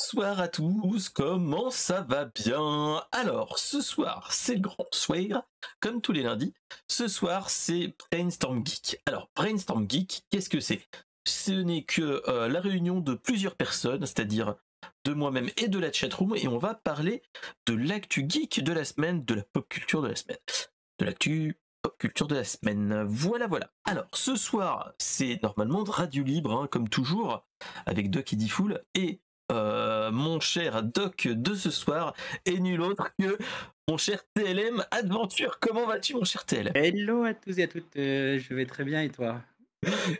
Bonsoir à tous, comment ça va bien? Alors, ce soir, c'est le grand soir, comme tous les lundis. Ce soir, c'est Brainstorm Geek. Alors, Brainstorm Geek, qu'est-ce que c'est? Ce n'est que la réunion de plusieurs personnes, c'est-à-dire de moi-même et de la chatroom, et on va parler de l'actu geek de la semaine, de la pop culture de la semaine. De l'actu pop culture de la semaine. Voilà, voilà. Alors, ce soir, c'est normalement de Radio Libre, hein, comme toujours, avec Doc et Diffoul, et mon cher Doc de ce soir est nul autre que mon cher TLM Adventure. Comment vas-tu, mon cher TLM? Hello à tous et à toutes, je vais très bien et toi?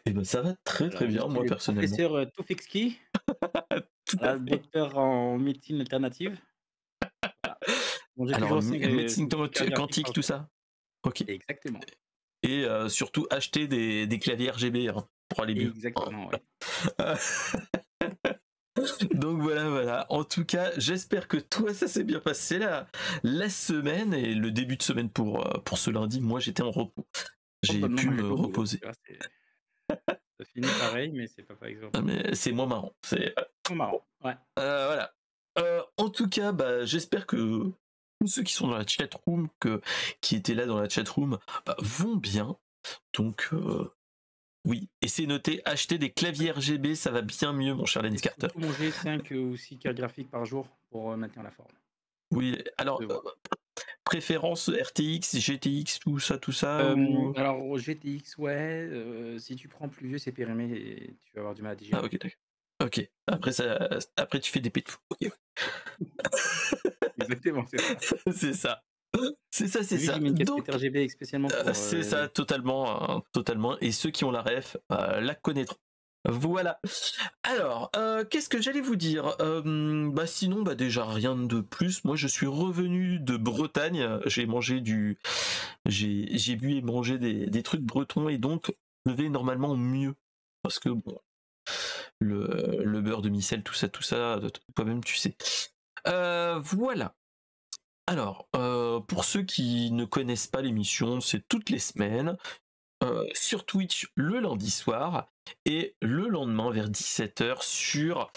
Eh ben ça va très très Alors je bien, suis moi le personnellement. professeur, Tufekci, Tout à voilà, fait. docteur en médecine alternative. Voilà. Bon j'ai Alors, toujours médecine 5 cardiographiques quantique, par tout jour. ça. Ok. Exactement, Et surtout acheter des claviers RGB, hein, pour aller mieux. exactement, ouais. Donc voilà, voilà. En tout cas, j'espère que toi, ça s'est bien passé la semaine et le début de semaine pour ce lundi. Moi, j'étais en repos. Oh J'ai bah non, pu moi me j'étais au boulot, reposer. tu vois? Ça finit pareil, mais c'est pas par exemple. Ah, mais c'est moins marrant. C'est Trop marrant, ouais. voilà. En tout cas, bah, j'espère que tous ceux qui sont dans la chatroom, qui étaient là dans la chatroom, bah, vont bien. Donc, oui. Et c'est noté, acheter des claviers RGB, ça va bien mieux, mon cher Et Lens Carter. surtout manger 5 ou 6 cardiographiques par jour pour, maintenir la forme. Oui, Ça se alors, voit. préférence RTX, GTX, tout ça, ou... Alors au GTX, ouais, si tu prends plus vieux, c'est périmé et tu vas avoir du mal à Ah, digérer. ok, d'accord. Ok. Après, tu fais des pets de fou. Ok. Exactement, c'est ça. C'est ça. C'est ça, c'est Vu que j'ai ça. mis une casquette Donc, RGB expressément pour, c'est ça, totalement, hein, totalement. Et ceux qui ont la ref la connaîtront. Voilà. Alors, qu'est-ce que j'allais vous dire? Bah sinon, bah déjà rien de plus. Moi, je suis revenu de Bretagne. J'ai mangé j'ai bu et mangé des trucs bretons et donc je vais normalement mieux parce que bon, le beurre de micelle, tout ça, toi-même tu sais. Voilà. Alors, pour ceux qui ne connaissent pas l'émission, c'est toutes les semaines, sur Twitch le lundi soir et le lendemain vers 17h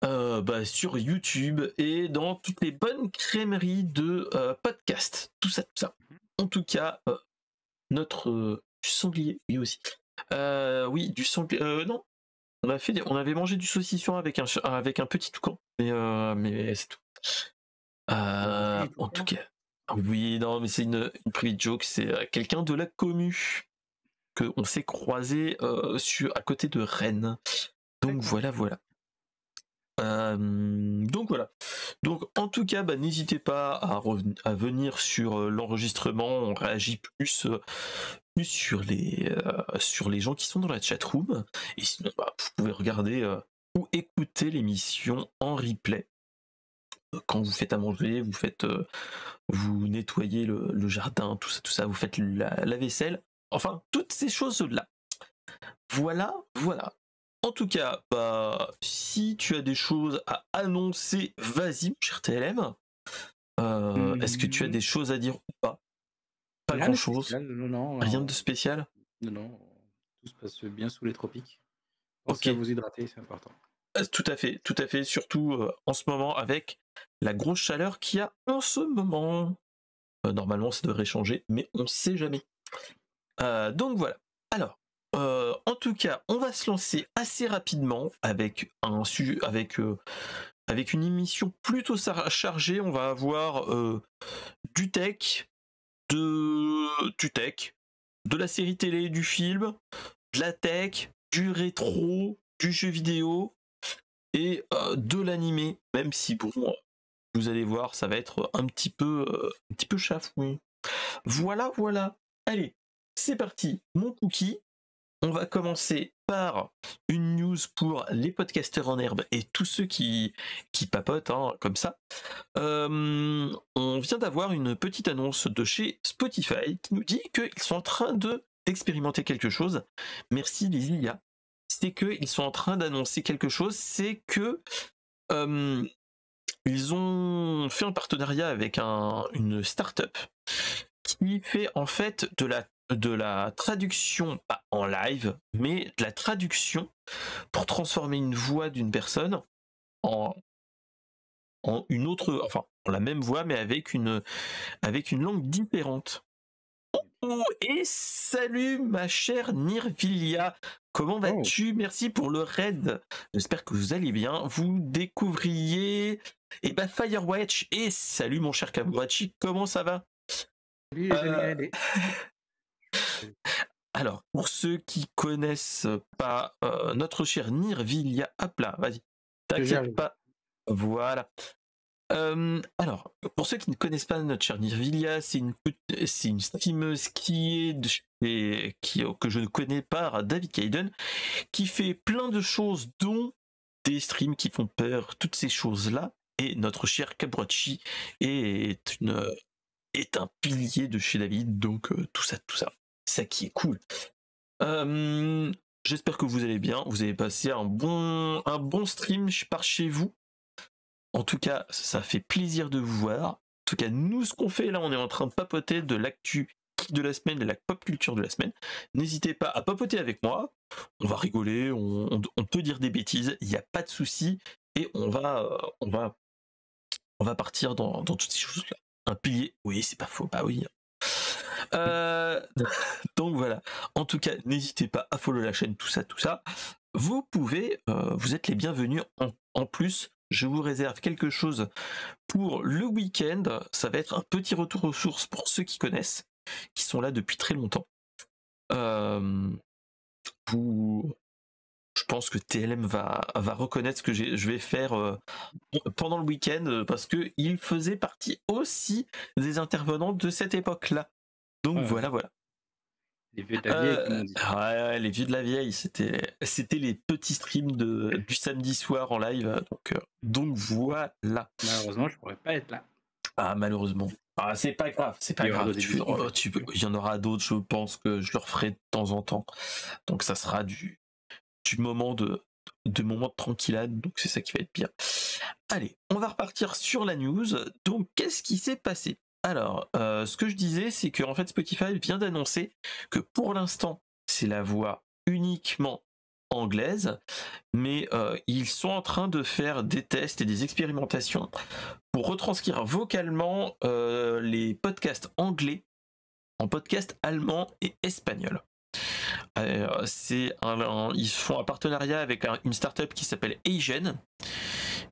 bah, sur YouTube et dans toutes les bonnes crèmeries de podcasts. Tout ça, tout ça. En tout cas, notre du sanglier, oui aussi. Oui, du sanglier. Non, on avait mangé du saucisson avec un petit toucan, mais c'est tout. J'ai mangé du En tout toucan. cas, oui, non, mais c'est une private joke. C'est quelqu'un de la commu que on s'est croisé à côté de Rennes. Donc D'accord. voilà, voilà. Donc voilà. Donc en tout cas, bah, n'hésitez pas à venir sur l'enregistrement. On réagit plus sur les gens qui sont dans la chatroom. Et sinon, bah, vous pouvez regarder ou écouter l'émission en replay. Quand vous faites à manger, vous nettoyez le jardin, tout ça, vous faites la vaisselle. Enfin, toutes ces choses-là. Voilà, voilà. En tout cas, bah, si tu as des choses à annoncer, vas-y, mon cher TLM. Est-ce que tu as Mmh. des choses à dire ou pas? Pas Rien de grand-chose. spécial, non, non, Rien de spécial? non, non, tout se passe bien sous les tropiques. Ok. Pensez à vous hydrater, c'est important. Tout à fait, tout à fait. Surtout en ce moment avec la grosse chaleur qu'il y a en ce moment. Normalement, ça devrait changer, mais on sait jamais. Donc voilà. Alors, en tout cas, on va se lancer assez rapidement avec avec une émission plutôt chargée. On va avoir du tech, du tech, de la série télé, du film, de la tech, du rétro, du jeu vidéo et de l'animé. Même si bon, vous allez voir, ça va être un petit peu chafouin. Voilà, voilà. Allez, c'est parti. Mon cookie. On va commencer par une news pour les podcasteurs en herbe et tous ceux qui papotent, hein, comme ça. On vient d'avoir une petite annonce de chez Spotify qui nous dit qu'ils sont en train d'expérimenter quelque chose. Merci les IA. C'est qu'ils sont en train d'annoncer quelque chose, c'est que euh, ils ont fait un partenariat avec une start-up qui fait en fait de la traduction, pas en live, mais de la traduction pour transformer une voix d'une personne en en une autre, enfin en la même voix mais avec une langue différente. Oh, et salut ma chère Nirvilia, comment Oh, vas-tu? Merci pour le raid. J'espère que vous allez bien. Vous découvriez Firewatch et salut mon cher Kabuhachi, comment ça va? salut les amis, Euh, allez. alors, pour ceux qui connaissent pas notre cher Nirvilia, hop là, vas-y, t'inquiète J'arrive. pas. Voilà. Alors, pour ceux qui ne connaissent pas notre chère Nirvilia, c'est une streameuse qui est que je ne connais pas, David Kaiden, qui fait plein de choses, dont des streams qui font peur, toutes ces choses-là. Et notre cher Kabuhachi est un pilier de chez David, donc tout ça, ça qui est cool. J'espère que vous allez bien, vous avez passé un bon stream par chez vous. En tout cas, ça fait plaisir de vous voir. En tout cas, nous, ce qu'on fait là, on est en train de papoter de l'actu de la semaine, de la pop culture de la semaine. N'hésitez pas à papoter avec moi. On va rigoler, on peut dire des bêtises, il n'y a pas de souci. Et on va partir dans toutes ces choses-là. Un pilier, oui, c'est pas faux, bah oui. Donc voilà. En tout cas, n'hésitez pas à follow la chaîne, tout ça. Vous pouvez, vous êtes les bienvenus. En plus, je vous réserve quelque chose pour le week-end. Ça va être un petit retour aux sources pour ceux qui connaissent, qui sont là depuis très longtemps. Je pense que TLM va reconnaître ce que je vais faire pendant le week-end, parce que il faisait partie aussi des intervenants de cette époque-là. Donc Ouais, voilà. les vieux de la vieille, comme on dit. Ouais, les vieux de la vieille, c'était les petits streams du samedi soir en live, donc voilà. Malheureusement, je pourrais pas être là. Ah, malheureusement. Ah, c'est pas grave, Il y aura d'autres éditions, il y en aura d'autres, je pense que je le referai de temps en temps. Donc ça sera du moment de tranquillade, donc c'est ça qui va être bien. Allez, on va repartir sur la news. Donc qu'est-ce qui s'est passé? Alors, ce que je disais, c'est que en fait Spotify vient d'annoncer que pour l'instant, c'est la voix uniquement anglaise, mais ils sont en train de faire des tests et des expérimentations pour retranscrire vocalement les podcasts anglais en podcast allemand et espagnol. Ils font un partenariat avec une startup qui s'appelle Asian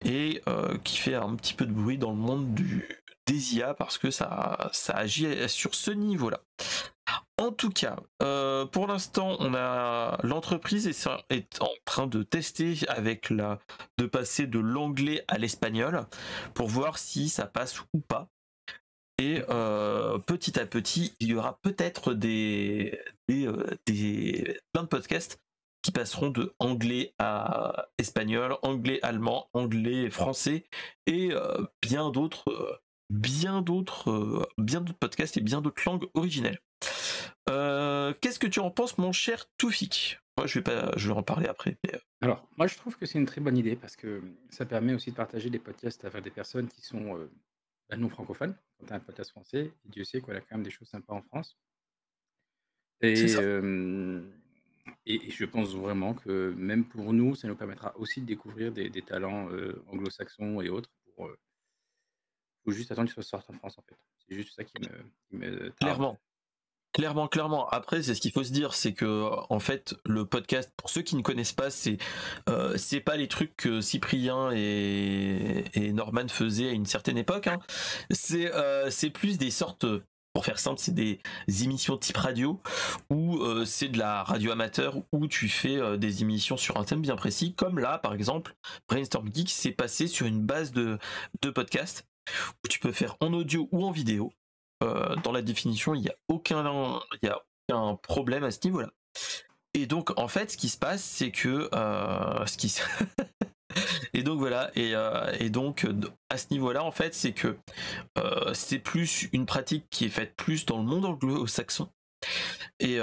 et qui fait un petit peu de bruit dans le monde des IA parce que ça agit sur ce niveau-là. En tout cas, pour l'instant, l'entreprise est en train de tester de passer de l'anglais à l'espagnol pour voir si ça passe ou pas. Et petit à petit, il y aura peut-être plein de podcasts qui passeront de anglais à espagnol, anglais allemand, anglais français et bien d'autres podcasts et bien d'autres langues originelles. Qu'est-ce que tu en penses, mon cher Toufik? Moi, je vais en parler après. Alors, moi, je trouve que c'est une très bonne idée parce que ça permet aussi de partager des podcasts avec des personnes qui sont non francophones. Quand tu as un podcast français, et Dieu sait qu'on a quand même des choses sympas en France. C'est Et, ça. et je pense vraiment que même pour nous, ça nous permettra aussi de découvrir des talents anglo-saxons et autres. Faut juste attendre qu'ils sortent en France, en fait. C'est juste ça qui me tarde. Clairement. Après, c'est ce qu'il faut se dire, c'est que en fait, le podcast, pour ceux qui ne connaissent pas, c'est pas les trucs que Cyprien et Norman faisaient à une certaine époque. Hein. C'est plus des sortes, pour faire simple, c'est des émissions type radio où c'est de la radio amateur où tu fais des émissions sur un thème bien précis, comme là, par exemple, Brainstorm Geek, c'est passé sur une base de podcast où tu peux faire en audio ou en vidéo. Dans la définition, il n'y a aucun problème à ce niveau-là. Et donc, en fait, ce qui se passe, c'est que et donc voilà, et donc à ce niveau-là, en fait, c'est que c'est plus une pratique qui est faite plus dans le monde anglo-saxon. Et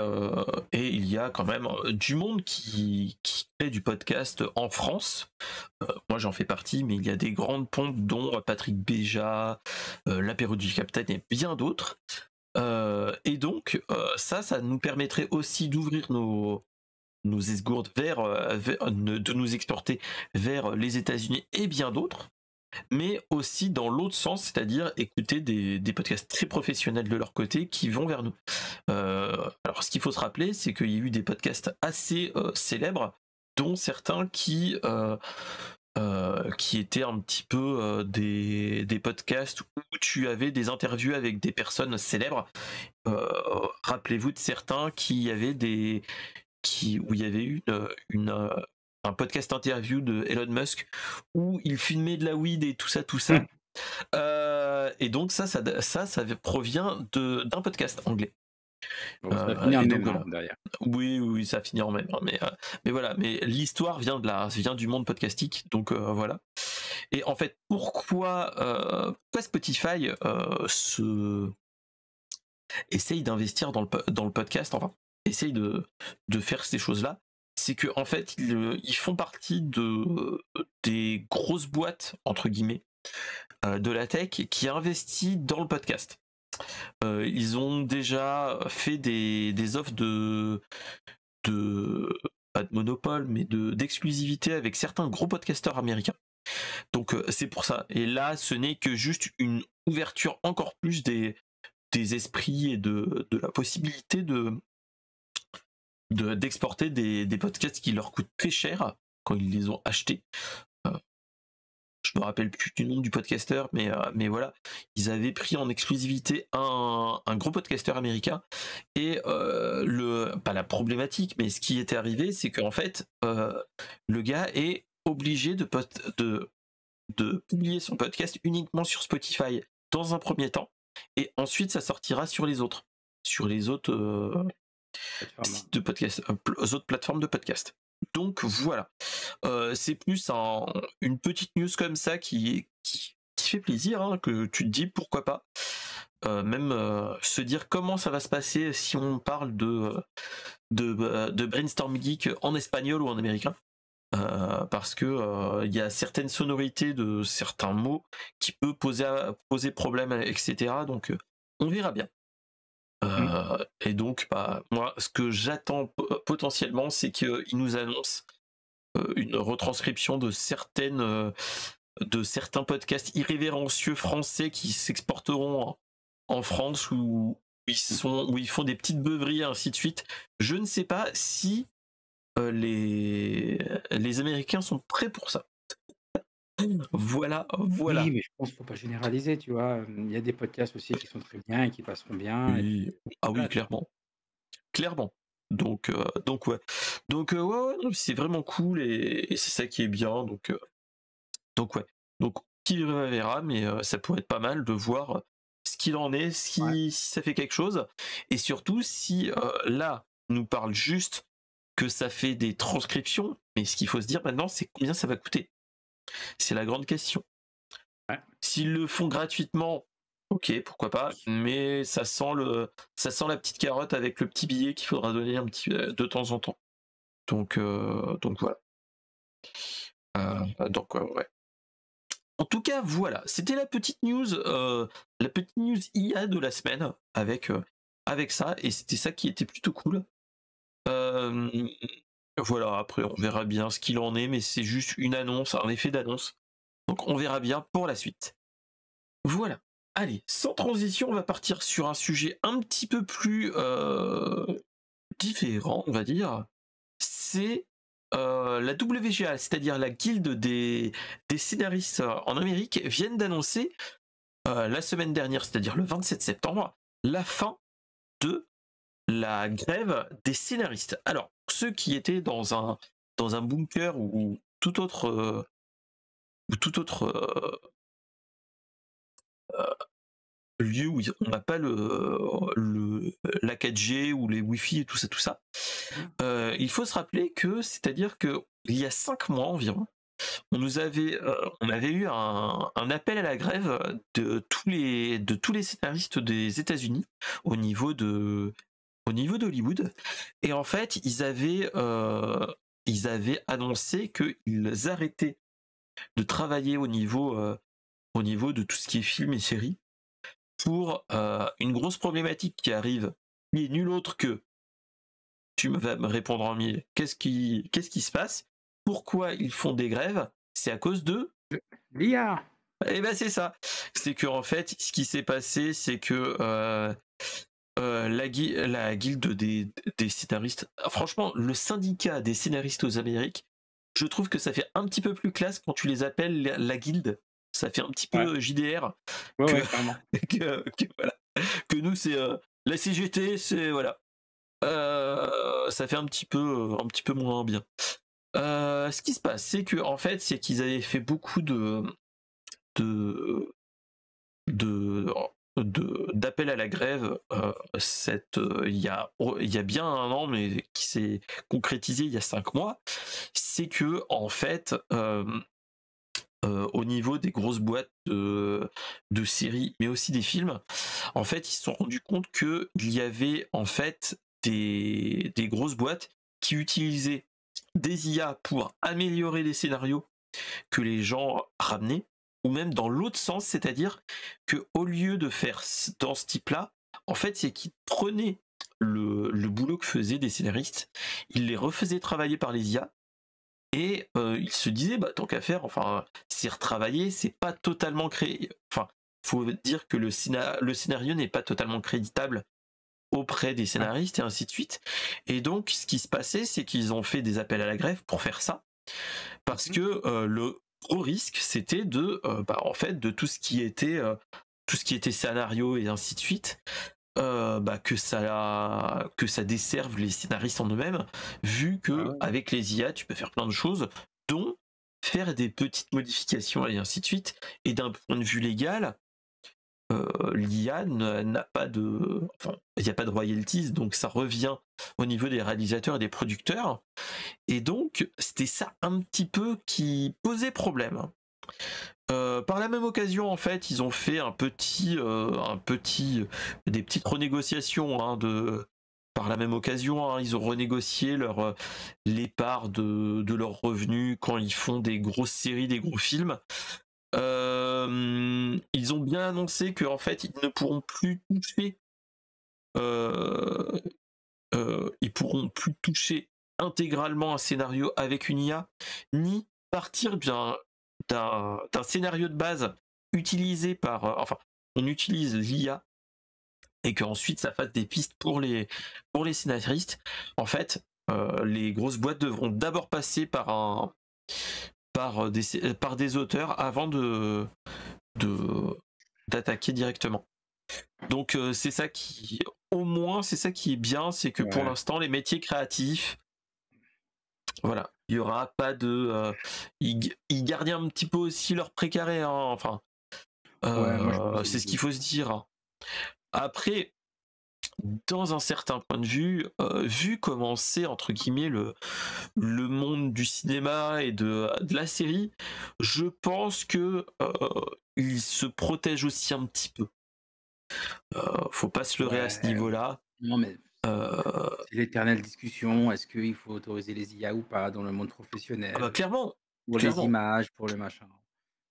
il y a quand même du monde qui fait du podcast en France. Moi j'en fais partie, mais il y a des grandes pompes dont Patrick Béja, l'apéro du Capitaine et bien d'autres. Et donc ça nous permettrait aussi d'ouvrir nos esgourdes de nous exporter vers les États-Unis et bien d'autres. mais aussi dans l'autre sens, c'est-à-dire écouter des podcasts très professionnels de leur côté qui vont vers nous. Alors ce qu'il faut se rappeler, c'est qu'il y a eu des podcasts assez célèbres, dont certains qui étaient un petit peu des podcasts où tu avais des interviews avec des personnes célèbres. Rappelez-vous de certains où il y avait eu un podcast interview de Elon Musk où il filmait de la weed et tout ça, tout ça. Et donc ça provient d'un podcast anglais. Bon, ça va finir Et même donc voilà. derrière. Oui, ça finit en même. Mais voilà, mais l'histoire vient du monde podcastique, donc voilà. Et en fait, pourquoi Spotify essaye d'investir dans le podcast, enfin, essaye de faire ces choses-là, c'est que en fait, ils font partie des grosses boîtes, entre guillemets, de la tech qui investit dans le podcast. Ils ont déjà fait des offres pas de monopole, mais d'exclusivité avec certains gros podcasteurs américains. Donc c'est pour ça. Et là, ce n'est que juste une ouverture encore plus des esprits et de la possibilité d'exporter des podcasts qui leur coûtent très cher quand ils les ont achetés. Je me rappelle plus du nom du podcasteur, mais voilà, ils avaient pris en exclusivité un gros podcasteur américain. Et pas la problématique, mais ce qui était arrivé, c'est qu'en fait, le gars est obligé de publier son podcast uniquement sur Spotify dans un premier temps, et ensuite ça sortira sur les autres sites de podcast, aux autres plateformes de podcast. Donc voilà, c'est plus une petite news comme ça qui fait plaisir, hein, que tu te dis pourquoi pas. Même se dire comment ça va se passer si on parle de Brainstorm Geek en espagnol ou en américain. Parce que il y a certaines sonorités de certains mots qui peut poser problème, etc. Donc on verra bien. Et donc moi ce que j'attends potentiellement, c'est qu'ils nous annoncent une retranscription de certains podcasts irrévérencieux français qui s'exporteront en France, où ils font des petites beuveries et ainsi de suite. Je ne sais pas si les Américains sont prêts pour ça. Voilà. Oui, mais je pense qu'il ne faut pas généraliser, tu vois? Il y a des podcasts aussi qui sont très bien et qui passeront bien et Oui. Ah oui, voilà. clairement. Donc ouais. Ouais, non, c'est vraiment cool, et c'est ça qui est bien. Donc ouais. Donc qui verra, mais ça pourrait être pas mal de voir ce qu'il en est, Ouais. si ça fait quelque chose, et surtout si là nous parle juste que ça fait des transcriptions, mais ce qu'il faut se dire maintenant, c'est combien ça va coûter. C'est la grande question. Ouais. S'ils le font gratuitement, ok, pourquoi pas, mais ça sent la petite carotte avec le petit billet qu'il faudra donner un petit de temps en temps. Donc voilà. Donc ouais. En tout cas, voilà, c'était la petite news IA de la semaine avec ça, et c'était ça qui était plutôt cool. Voilà, après on verra bien ce qu'il en est, mais c'est juste une annonce, un effet d'annonce. Donc on verra bien pour la suite. Voilà. Allez, sans transition, on va partir sur un sujet un petit peu plus différent, on va dire. C'est la WGA, c'est-à-dire la guilde des scénaristes en Amérique, viennent d'annoncer la semaine dernière, c'est-à-dire le 27 septembre, la fin de la grève des scénaristes. Alors, ceux qui étaient dans un bunker ou tout autre lieu où on n'a pas la 4G ou les Wi-Fi et tout ça. Il faut se rappeler que, c'est-à-dire que il y a 5 mois environ, on avait eu un appel à la grève de tous les scénaristes des États-Unis au niveau d'Hollywood, et en fait ils avaient annoncé qu'ils arrêtaient de travailler au niveau de tout ce qui est film et séries, pour une grosse problématique qui arrive, qui est nulle autre que, tu vas me répondre en mille, qu'est-ce qui se passe, pourquoi ils font des grèves, c'est à cause de L'IA! Et ben c'est ça. C'est que en fait, ce qui s'est passé, c'est que la guilde des scénaristes, franchement, le syndicat des scénaristes aux Amériques, je trouve que ça fait un petit peu plus classe quand tu les appelles la guilde. Ça fait un petit Ouais, peu JDR ouais, que, ouais, carrément. voilà. Que nous, c'est la CGT, c'est voilà. Ça fait un petit peu moins bien. Ce qui se passe, c'est que en fait, c'est qu'ils avaient fait beaucoup de de d'appel à la grève il y a bien un an, mais qui s'est concrétisé il y a 5 mois. C'est que en fait, au niveau des grosses boîtes de séries, mais aussi des films, en fait, ils se sont rendus compte que il y avait en fait des grosses boîtes qui utilisaient des IA pour améliorer les scénarios que les gens ramenaient, ou même dans l'autre sens, c'est-à-dire que au lieu de faire dans ce type-là, en fait, c'est qu'ils prenaient le boulot que faisaient des scénaristes, ils les refaisaient travailler par les IA, et ils se disaient, bah tant qu'à faire, enfin, c'est retravailler, c'est pas totalement créé. Enfin, faut dire que le scénario n'est pas totalement créditable auprès des Ouais. scénaristes et ainsi de suite. Et donc, ce qui se passait, c'est qu'ils ont fait des appels à la grève pour faire ça parce Mhm. que le gros risque c'était de en fait de tout ce qui était scénario et ainsi de suite, que ça desserve les scénaristes en eux-mêmes, vu Ah que ouais. avec les IA tu peux faire plein de choses, dont faire des petites modifications et ainsi de suite. Et d'un point de vue légal, l'IA n'a pas de, enfin, il n'y a pas de royalties, donc ça revient au niveau des réalisateurs et des producteurs. Et donc, c'était ça un petit peu qui posait problème. Par la même occasion, en fait, ils ont fait des petites renégociations par la même occasion, hein, ils ont renégocié les parts de leurs revenus quand ils font des grosses séries, des gros films. Ils ont bien annoncé qu'en fait, ils ne pourront plus toucher euh, ils pourront plus toucher intégralement un scénario avec une IA, ni partir d'un scénario de base utilisé enfin, on utilise l'IA et qu'ensuite ça fasse des pistes pour les scénaristes. En fait, les grosses boîtes devront d'abord passer par des auteurs avant de d'attaquer directement. Donc c'est ça qui, au moins, c'est ça qui est bien, c'est que pour Ouais. l'instant, les métiers créatifs, voilà, il y aura pas de, ils gardent un petit peu aussi leur précaré, hein, enfin, Ouais, moi je pense c'est les ce qu'il deux. faut se dire, hein. Après, dans un certain point de vue, vu comment c'est entre guillemets le monde du cinéma et de la série, je pense que il se protège aussi un petit peu. Faut pas se leurrer à ce Ouais, niveau-là. non mais Euh, c'est l'éternelle discussion. Est-ce qu'il faut autoriser les IA ou pas dans le monde Ah bah professionnel? clairement, Pour les clairement. images, pour le machin.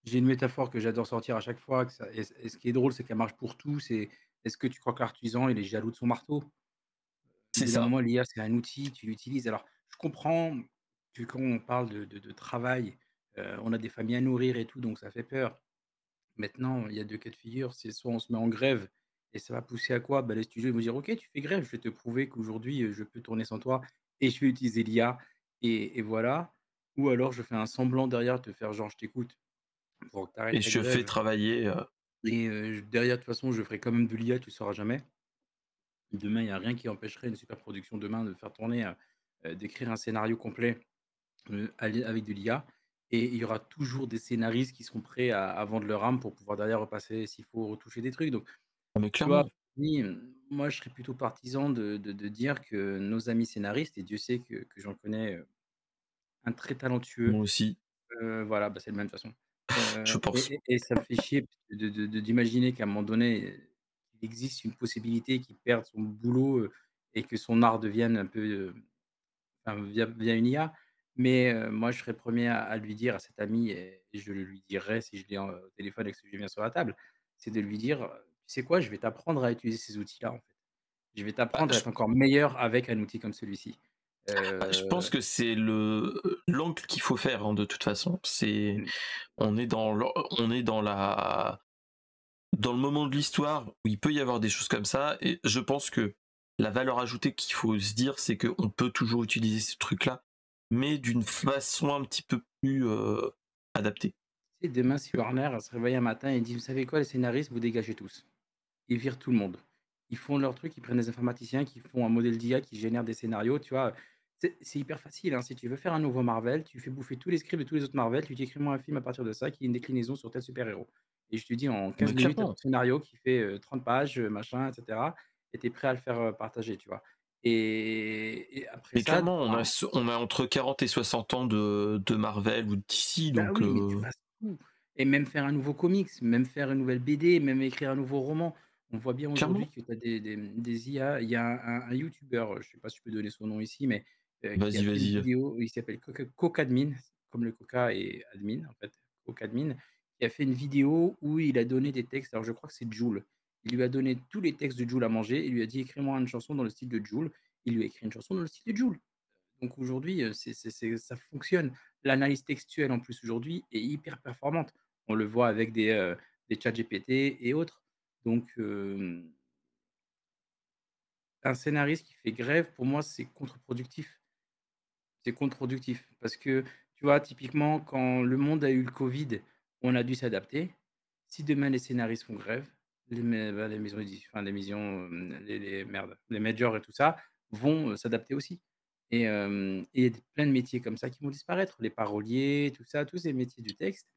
J'ai une métaphore que j'adore sortir à chaque fois, que ça et ce qui est drôle, c'est qu'elle marche pour tout, c'est: est-ce que tu crois que l'artisan, il est jaloux de son marteau? Au C'est bout d'un ça. moment, l'IA, c'est un outil, tu l'utilises. Alors, je comprends que quand on parle de travail, on a des familles à nourrir et tout, donc ça fait peur. Maintenant, il y a 2 cas de figure, c'est soit on se met en grève et ça va pousser à quoi? Bah, les studios, ils vont dire: «OK, tu fais grève, je vais te prouver qu'aujourd'hui, je peux tourner sans toi et je vais utiliser l'IA et voilà». Ou alors je fais un semblant derrière, te faire genre: «Je t'écoute» pour que tu arrêtes Et ta je fais grève travailler. et derrière, de toute façon, je ferai quand même de l'IA, tu le sauras jamais. Demain, il y a rien qui empêcherait une super production demain de faire tourner, d'écrire un scénario complet, ali avec de l'IA et il y aura toujours des scénaristes qui seront prêts à vendre leur âme pour pouvoir derrière repasser s'il faut retoucher des trucs donc Ah, mais tu vois? clairement. Oui, moi, je serais plutôt partisan de dire que nos amis scénaristes et Dieu sait que j'en connais, un très talentueux, Moi aussi, voilà, bah, c'est le même de toute façon, je pense. et ça me fait chier d'imaginer qu'à un moment donné, il existe une possibilité qu'il perde son boulot, et que son art devienne un peu, enfin, via une IA. Mais moi, je serais premier à lui dire à cet ami et je le lui dirai si je l'ai en au téléphone et que ce sujet vient sur la table, c'est de lui dire: «Tu sais quoi? Je vais t'apprendre à utiliser ces outils-là, en fait. Je vais Bah, t'apprendre à être encore meilleur avec un outil comme celui-ci». Je pense que c'est l'angle qu'il faut faire, hein, de toute façon. Mmh. On est on est dans le moment de l'histoire où il peut y avoir des choses comme ça, et je pense que la valeur ajoutée qu'il faut se dire, c'est qu'on peut toujours utiliser ce truc-là, mais d'une façon un petit peu plus adaptée. Tu sais, demain, si Warner se réveille un matin et dit: «Vous savez quoi, les scénaristes, vous dégagez tous». Ils virent tout le monde. Ils font leur truc, ils prennent des informaticiens qui font un modèle d'IA qui génère des scénarios, tu vois? C'est hyper facile, hein. Si tu veux faire un nouveau Marvel, tu fais bouffer tous les scripts de tous les autres Marvel, tu dis: «Écris-moi un film à partir de ça qui est une déclinaison sur tel super-héros» et je te dis en 15 Mais minutes, tu as ton clairement, scénario qui fait, 30 pages, machin et cetera et tu es prêt à le faire, partager, tu vois? Et après ça, tu on a entre 40 et 60 ans de Marvel ou de DC, bah, donc oui, mais tu passes tout et même faire un nouveau comics, même faire une nouvelle BD, même écrire un nouveau roman. On voit bien clairement. aujourd'hui que tu as des IA. Il y a un youtubeur, je sais pas si je peux donner son nom ici, mais qui a Vas-y, fait une vas-y. vidéo, il s'appelle Cocadmin, comme le coca et admin en fait, Cocadmin, qui a fait une vidéo où il a donné des textes, alors je crois que c'est Jul. Il lui a donné tous les textes de Jul à manger, il lui a dit: «Écris-moi une chanson dans le style de Jul». Il lui a écrit une chanson dans le style de Jul. Donc aujourd'hui, ça fonctionne. L'analyse textuelle en plus aujourd'hui est hyper performante. On le voit avec des ChatGPT et autres. Donc un scénariste qui fait grève, pour moi, c'est contre-productif. C'est contre-productif parce que, tu vois, typiquement, quand le monde a eu le covid, on a dû s'adapter. Si demain les scénaristes font grève, les maisons enfin les maisons, les majors et tout ça vont, s'adapter aussi et il y a plein de métiers comme ça qui vont disparaître. Les paroliers, tout ça, tous ces métiers du texte,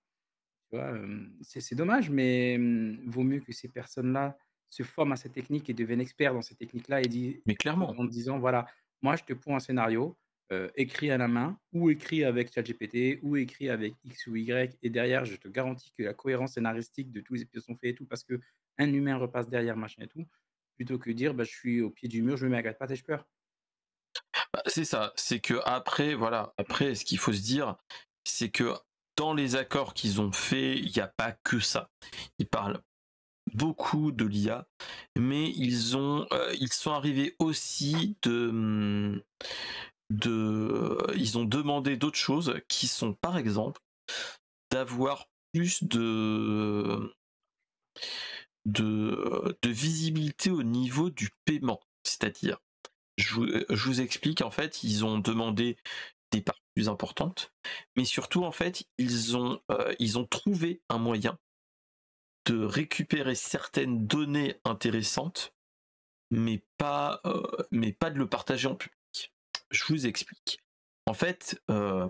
tu vois? C'est dommage, mais vaut mieux que ces personnes-là se forment à cette technique et deviennent experts dans cette technique-là et Mais clairement. en disant: «Voilà, moi je te pond un scénario, écrit à la main ou écrit avec ChatGPT ou écrit avec X ou Y et derrière je te garantis que la cohérence scénaristique de tous les épisodes sont faits et tout parce qu'un humain repasse derrière machin et tout», plutôt que dire: «Bah, je suis au pied du mur, je me mets à 4 pattes et je pleure». Bah, c'est ça, c'est que après, voilà, après, ce qu'il faut se dire, c'est que dans les accords qu'ils ont faits, il n'y a pas que ça. Ils parlent beaucoup de l'IA, mais ils sont arrivés aussi ils ont demandé d'autres choses qui sont, par exemple, d'avoir plus de visibilité au niveau du paiement. C'est-à-dire, je vous explique, en fait, ils ont demandé des parts plus importantes, mais surtout, en fait, ils ont trouvé un moyen de récupérer certaines données intéressantes, mais pas de le partager en public. Je vous explique. En fait,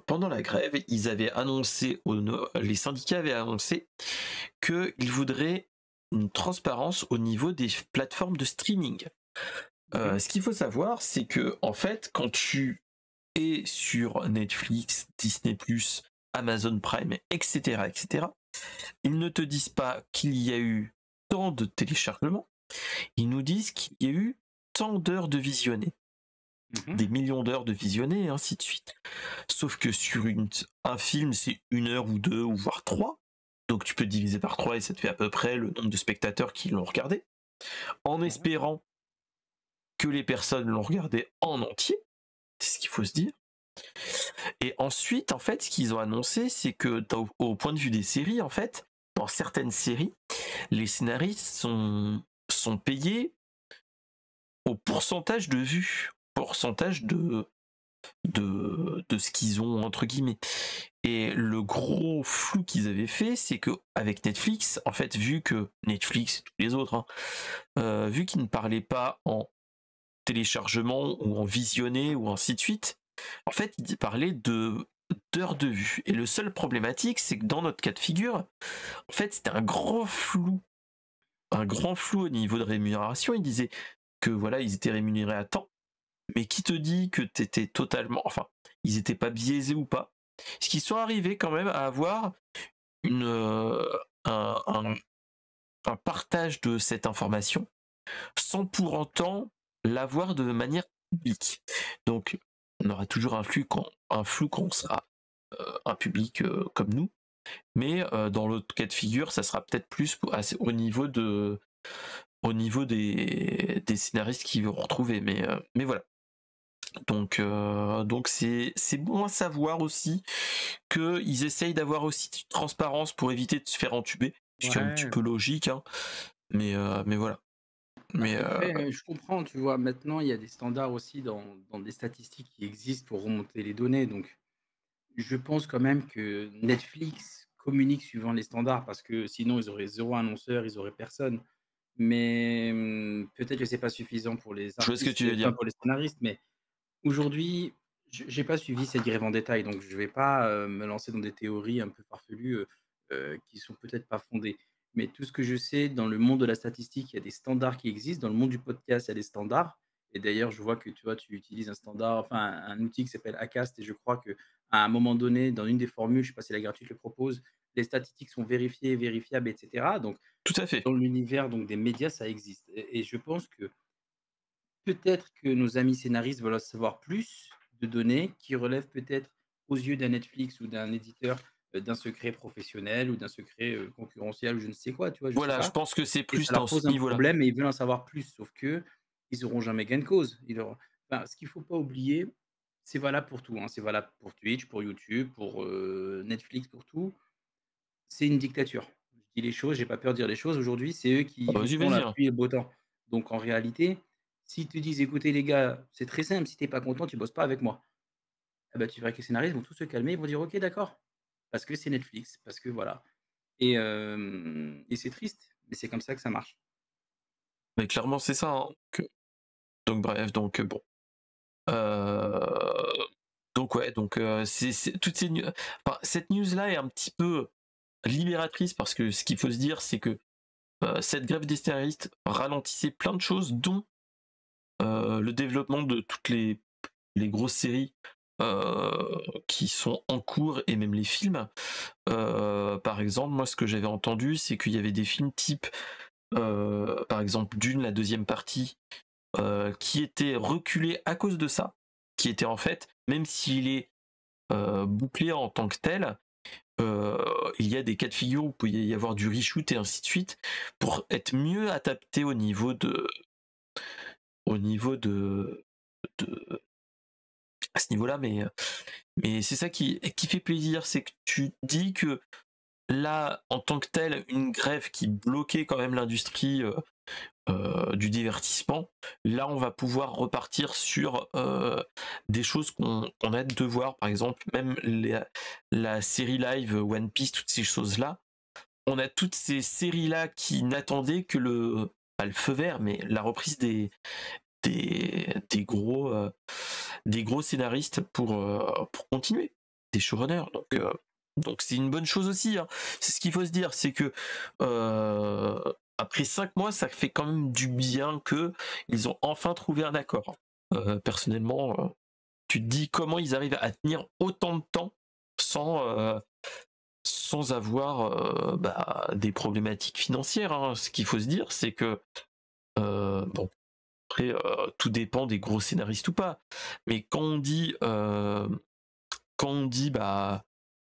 pendant la grève, les syndicats avaient annoncé qu'ils voudraient une transparence au niveau des plateformes de streaming. Mmh. Ce qu'il faut savoir, c'est que en fait, quand tu es sur Netflix, Disney+, Amazon Prime, etc., etc., ils ne te disent pas qu'il y a eu tant de téléchargements, ils nous disent qu'il y a eu tant d'heures de visionnées, Mmh. des millions d'heures de visionnées, et ainsi de suite. Sauf que sur un film, c'est 1 heure ou 2, ou voire 3, donc tu peux diviser par 3 et ça te fait à peu près le nombre de spectateurs qui l'ont regardé, en Ouais. espérant que les personnes l'ont regardé en entier, c'est ce qu'il faut se dire. Et ensuite, en fait, ce qu'ils ont annoncé, c'est que au point de vue des séries, en fait, dans certaines séries, les scénaristes sont payés au pourcentage de vues, pourcentage de ce qu'ils ont, entre guillemets. Et le gros flou qu'ils avaient fait, c'est que avec Netflix, en fait, vu que Netflix et tous les autres, hein, vu qu'ils ne parlaient pas en téléchargement ou en visionné ou ainsi de suite, en fait, ils parlaient de d'heures de vue. Et le seul problématique, c'est que dans notre cas de figure, en fait, c'était un grand flou au niveau de rémunération. Ils disaient que voilà, ils étaient rémunérés à temps, mais qui te dit que t'étais totalement, enfin, ils étaient pas biaisés ou pas. Ce qu'ils sont arrivés quand même à avoir une, un, un- un partage de cette information sans pour autant l'avoir de manière publique. Donc, on aura toujours un flou quand on sera un public comme nous, mais dans l'autre cas de figure, ça sera peut-être plus au niveau des scénaristes qui vont retrouver. Mais voilà. Donc c'est bon à savoir aussi qu'ils essayent d'avoir aussi de transparence pour éviter de se faire entuber, ce qui est un petit Ouais. peu logique, hein. Mais voilà. Bah, Mais après, je comprends, tu vois? Maintenant, il y a des standards aussi dans des statistiques qui existent pour remonter les données, donc je pense quand même que Netflix communique suivant les standards parce que sinon ils auraient 0 annonceur, ils auraient personne. Mais, peut-être que c'est pas suffisant pour les je vois ce que artistes tu veux et enfin dire. pour les scénaristes, mais aujourd'hui, je j'ai pas suivi cette grève en détail, donc je vais pas, me lancer dans des théories un peu farfelues, qui sont peut-être pas fondées. Mais tout ce que je sais dans le monde de la statistique, il y a des standards qui existent. Dans le monde du podcast, il y a des standards et d'ailleurs, je vois que, tu vois, tu utilises un standard, enfin un outil qui s'appelle Acast et je crois qu'à un moment donné, dans une des formules, je sais pas si la gratuite le propose, les statistiques sont vérifiées, vérifiables et cetera. Donc Tout à fait. dans l'univers donc des médias, ça existe et je pense que peut-être que nos amis scénaristes veulent en savoir plus de données qui relèvent peut-être aux yeux d'un Netflix ou d'un éditeur, d'un secret professionnel ou d'un secret, concurrentiel ou je ne sais quoi, tu vois? Je sais Voilà, je pas pense que c'est et plus ça dans leur ce pose un niveau-là. problème et ils veulent en savoir plus sauf qu'ils auront jamais gain de cause. Ils auront enfin, ce qu'il faut pas oublier, c'est valable pour tout, hein, c'est valable pour Twitch, pour YouTube, pour, Netflix, pour tout. C'est une dictature. Je dis les choses, j'ai pas peur de dire les choses. Aujourd'hui, c'est eux Ah qui bah, vous vas-y, font vas-y, la hein. pluie et le beau temps. Donc en réalité, s'ils te disent: «Écoutez les gars, c'est très simple, si tu es pas content, tu bosses pas avec moi». Eh bah, tu verras que les scénaristes vont tous se calmer, ils vont dire: «OK, d'accord». Parce que c'est Netflix, parce que voilà et c'est triste, mais c'est comme ça que ça marche. Mais clairement, c'est ça, hein. Donc bref, donc bon. Euh, donc ouais, donc toutes ces enfin, cette news-là est un petit peu libératrice parce que ce qu'il faut se dire, c'est que cette grève des scénaristes ralentissait plein de choses, dont le développement de toutes les grosses séries qui sont en cours et même les films. Par exemple, moi, ce que j'avais entendu, c'est qu'il y avait des films type, par exemple, Dune, la deuxième partie, qui étaient reculés à cause de ça, qui était en fait, même s'il est bouclé en tant que tel, euh, il y a des cas de figure où il peut y avoir du reshoot et ainsi de suite pour être mieux adapté au niveau de à ce niveau-là, mais c'est ça qui fait plaisir, c'est que tu dis que là, en tant que tel, une grève qui bloquait quand même l'industrie du divertissement, là, on va pouvoir repartir sur des choses qu'on a hâte de voir, par exemple, même la série live One Piece, toutes ces choses-là. On a toutes ces séries-là qui n'attendaient que pas le feu vert, mais la reprise des gros scénaristes pour continuer, des showrunners. Donc c'est une bonne chose aussi, hein. C'est ce qu'il faut se dire, c'est que après 5 mois, ça fait quand même du bien que ils ont enfin trouvé un accord. Personnellement, tu te dis comment ils arrivent à tenir autant de temps sans sans avoir des problématiques financières, hein. Ce qu'il faut se dire, c'est que bon, après, tout dépend des gros scénaristes ou pas. Mais quand on dit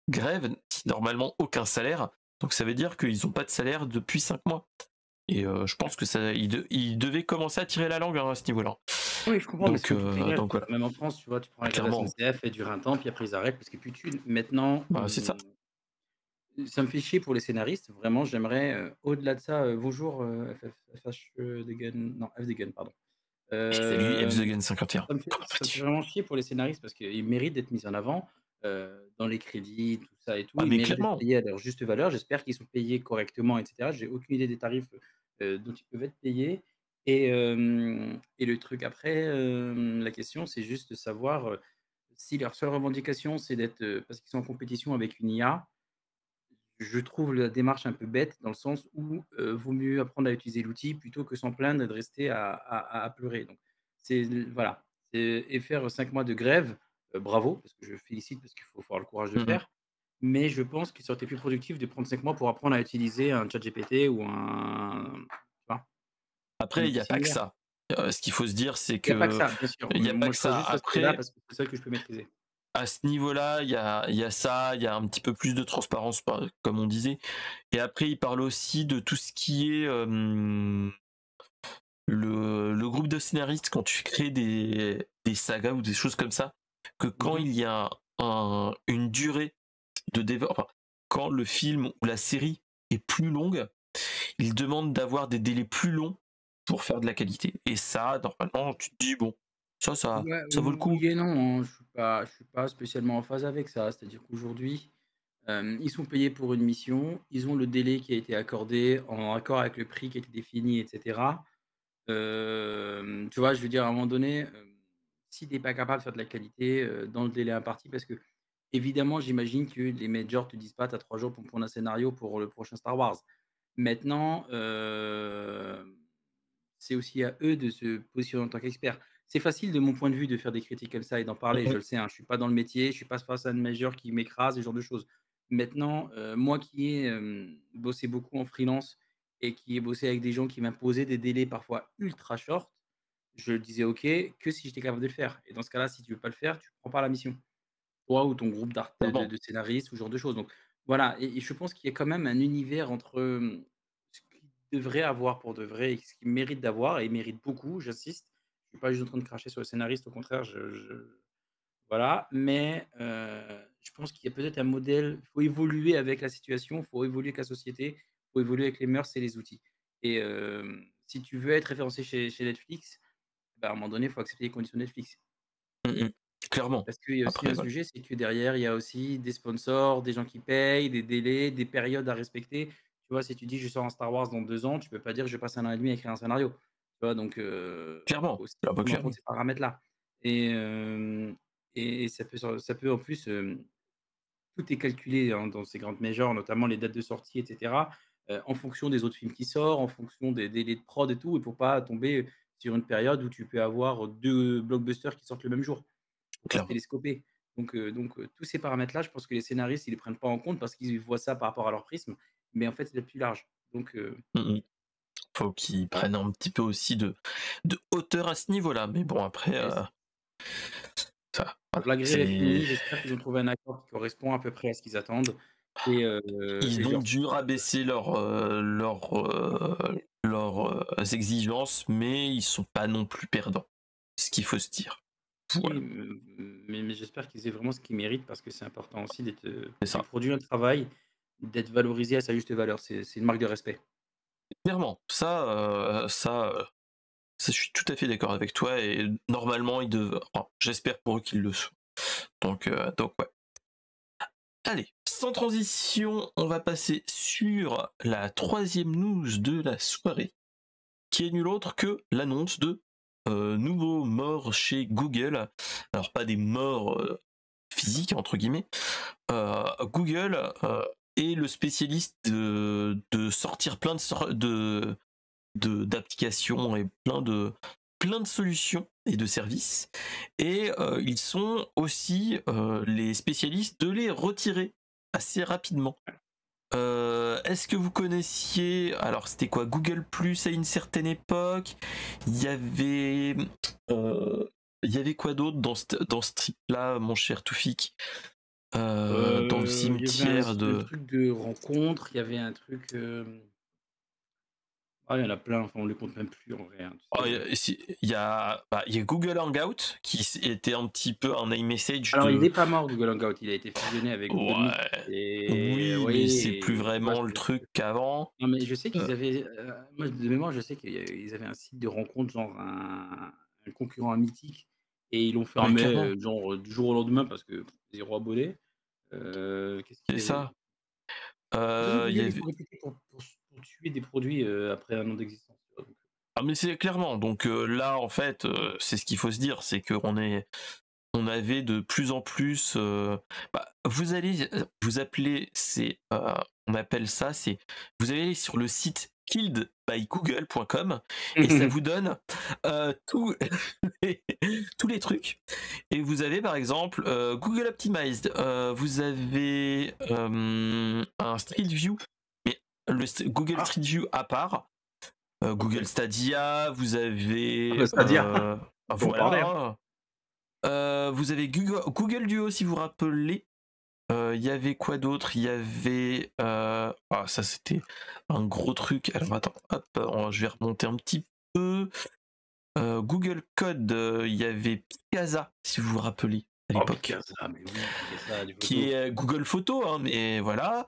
grève, normalement aucun salaire, donc ça veut dire qu'ils n'ont pas de salaire depuis 5 mois. Et je pense que ça, ils devaient commencer à tirer la langue, hein, à ce niveau-là. Oui, je comprends, mais c'est Donc, comme toutes les grèves, donc voilà, même en France, tu vois? Tu prends la grève de la clairement, SNCF, elle dure un temps, puis après ils arrêtent parce qu'il y a plus de thunes. Maintenant, bah, c'est ça. ça me fait chier pour les scénaristes. Vraiment, j'aimerais, au-delà de ça, bonjour, FH, Degen, non, F Degen, pardon. Salut, F Hem, The Gun 51. Comment ça me fait vas-tu? vraiment chier pour les scénaristes parce qu'ils méritent d'être mis en avant, dans les crédits, tout ça et tout. Ah Ils mais méritent d'être clairement. payés à leur juste valeur. J'espère qu'ils sont payés correctement et cetera. J'ai aucune idée des tarifs, dont ils peuvent être payés et le truc après, la question, c'est juste de savoir, si leur seule revendication, c'est d'être, parce qu'ils sont en compétition avec une IA. Je trouve la démarche un peu bête dans le sens où, vaut mieux apprendre à utiliser l'outil plutôt que s'en plaindre et de rester à pleurer. Donc c'est voilà, c'est et faire 5 mois de grève, bravo, parce que je félicite parce qu'il faut avoir le courage de le Mhm. faire. Mais je pense qu'il serait plus productif de prendre 5 mois pour apprendre à utiliser un ChatGPT ou tu vois? Un Après, il n'y outil a pas que similaire. ça. Ce qu'il faut se dire, c'est Il y a pas que que ça, bien sûr, il n'y mais a pas moi que je ça. rajoute cet aspect-là Après, parce que c'est ça que je peux maîtriser. à ce niveau-là, il y a ça, il y a un petit peu plus de transparence, comme on disait. Et après, il parle aussi de tout ce qui est le groupe de scénariste quand tu crées des sagas ou des choses comme ça, que quand il y a une durée de développement, enfin, quand le film ou la série est plus longue, ils demandent d'avoir des délais plus longs pour faire de la qualité. Et ça, normalement, tu te dis, bon, Ouais, ça vaut le coup. oui et non, hein, je suis pas spécialement en phase avec ça. C'est-à-dire qu'aujourd'hui, ils sont payés pour une mission, ils ont le délai qui a été accordé en accord avec le prix qui a été défini et cetera. Tu vois, je veux dire, à un moment donné, si tu es pas capable de faire de la qualité, dans le délai imparti, parce qu'évidemment, j'imagine que les majors te disent pas: «Tu as 3 jours pour me pondre un scénario pour le prochain Star Wars». Maintenant, c'est aussi à eux de se positionner en tant qu'experts. C'est facile de mon point de vue de faire des critiques comme ça et d'en parler, je Mhm. le sais, hein, je suis pas dans le métier, je suis pas face à un major qui m'écrase, ce genre de choses. Maintenant, moi qui ai, bossé beaucoup en freelance et qui ai bossé avec des gens qui m'imposaient des délais parfois ultra short, je disais OK que si j'étais capable de le faire et dans ce cas-là, si tu veux pas le faire, tu prends pas la mission. Toi ou ton groupe d'art de Clairement. de scénaristes ou ce genre de choses, donc voilà et je pense qu'il y a quand même un univers entre, ce qu'il devrait avoir pour de vrai et ce qu'il mérite d'avoir et il mérite beaucoup, j'insiste. Je suis pas juste en train de cracher sur les scénaristes, au contraire, je voilà, mais je pense qu'il y a peut-être un modèle, il faut évoluer avec la situation, il faut évoluer avec la société, il faut évoluer avec les mœurs et les outils et si tu veux être référencé chez Netflix, bah, à un moment donné, il faut accepter les conditions de Netflix. Mhm. Clairement. Parce qu'il y a aussi Après, un voilà. sujet, c'est que derrière, il y a aussi des sponsors, des gens qui payent, des délais, des périodes à respecter. Tu vois, si tu dis: «Je sors un Star Wars dans 2 ans», tu peux pas dire: «Je passe 1 an et demi à écrire un scénario». Tu vois? Donc faut Clairement. aussi Ah bah, prendre en compte clairement. ces paramètres-là et hem et ça peut en plus, tout est calculé dans ces grandes majors, notamment les dates de sortie et cetera, en fonction des autres films qui sortent, en fonction des délais de prod et tout et pour pas tomber sur une période où tu peux avoir 2 blockbusters qui sortent le même jour. Faut pas se Clairement. télescoper. Donc tous ces paramètres-là, je pense que les scénaristes, ils les prennent pas en compte parce qu'ils voient ça par rapport à leur prisme, mais en fait, c'est plus large. Donc Mhm. Faut qu'ils prennent un petit peu aussi de hauteur à ce niveau-là. Mais bon, après, yes. ça, Donc voilà. la grille, elle est C'est. finie. J'espère qu'ils ont trouvé un accord qui correspond à peu près à ce qu'ils attendent et Ils je ont leur dû rabaisser leurs exigences, mais ils sont pas non plus perdants. Ce qu'il faut se dire. souhaite, Voilà, mais j'espère qu'ils aient vraiment ce qu'ils méritent parce que c'est important aussi d'être, c'est de ça. produire un travail, d'être valorisé à sa juste valeur. C'est une marque de respect. Clairement, ça, je suis tout à fait d'accord avec toi et normalement, ils devraient. Enfin, j'espère pour eux qu'ils le sont. Donc ouais. Allez, sans transition, on va passer sur la troisième news de la soirée, qui est nulle autre que l'annonce de nouveaux morts chez Google. Alors pas des morts physiques entre guillemets. Google est le spécialiste de sortir plein d'applications et plein de solutions et de services. Et ils sont aussi les spécialistes de les retirer assez rapidement. Est-ce que vous connaissiez, alors c'était quoi, Google Plus à une certaine époque? Il y avait, euh, il y avait quoi d'autre dans ce trip-là, mon cher Toufik? Dans le Il y avait cimetière un de. truc de rencontre, il y avait un truc, ah, il y en a plein, enfin, on les compte même plus en vrai, hein, tu Oh, sais, il y a Google Hangout était un petit peu un iMessage Alors, il de. n'est pas mort Google Hangout, il a été fusionné avec Google Meet Ouais, et oui, mais c'est plus oui, je vois ce vraiment le que truc qu'avant. non, mais je sais Euh, qu'ils avaient, moi de mémoire, je sais qu'ils avaient un site de rencontre, genre un concurrent à Mythique et ils l'ont ouais, fermé, clairement, genre, du jour au lendemain parce que 0 abonnés. Qu'est-ce qu'il c'est y avait ça. d'autre? De toute façon, Il y Google, ils avait. sont réputés pour tuer des produits, après un an d'existence, tu vois? Donc Ah, mais c'est clairement. Donc là, en fait, c'est ce qu'il faut se dire, c'est on avait de plus en plus. Vous allez vous appelez, on appelle ça, vous allez sur le site killedbygoogle.com et ça vous donne tous les, tous les trucs. Et vous avez par exemple Google Optimized, vous avez un Street View, mais Google ah! Street View à part. Google OK. Stadia, vous Ah avez bah, c'est-à-dire? On peut en voilà, parler, hein. hein. Vous avez Google Duo si vous rappelez. Il y avait quoi d'autre? Il y avait ça c'était un gros truc. Alors attends, hop, je vais remonter un petit peu. Google Code, il y avait Picasa, si vous vous rappelez, à Oh, l'époque, Picasa, mais oui, Picasa, du qui photo. est Google Photos, hein, mais voilà.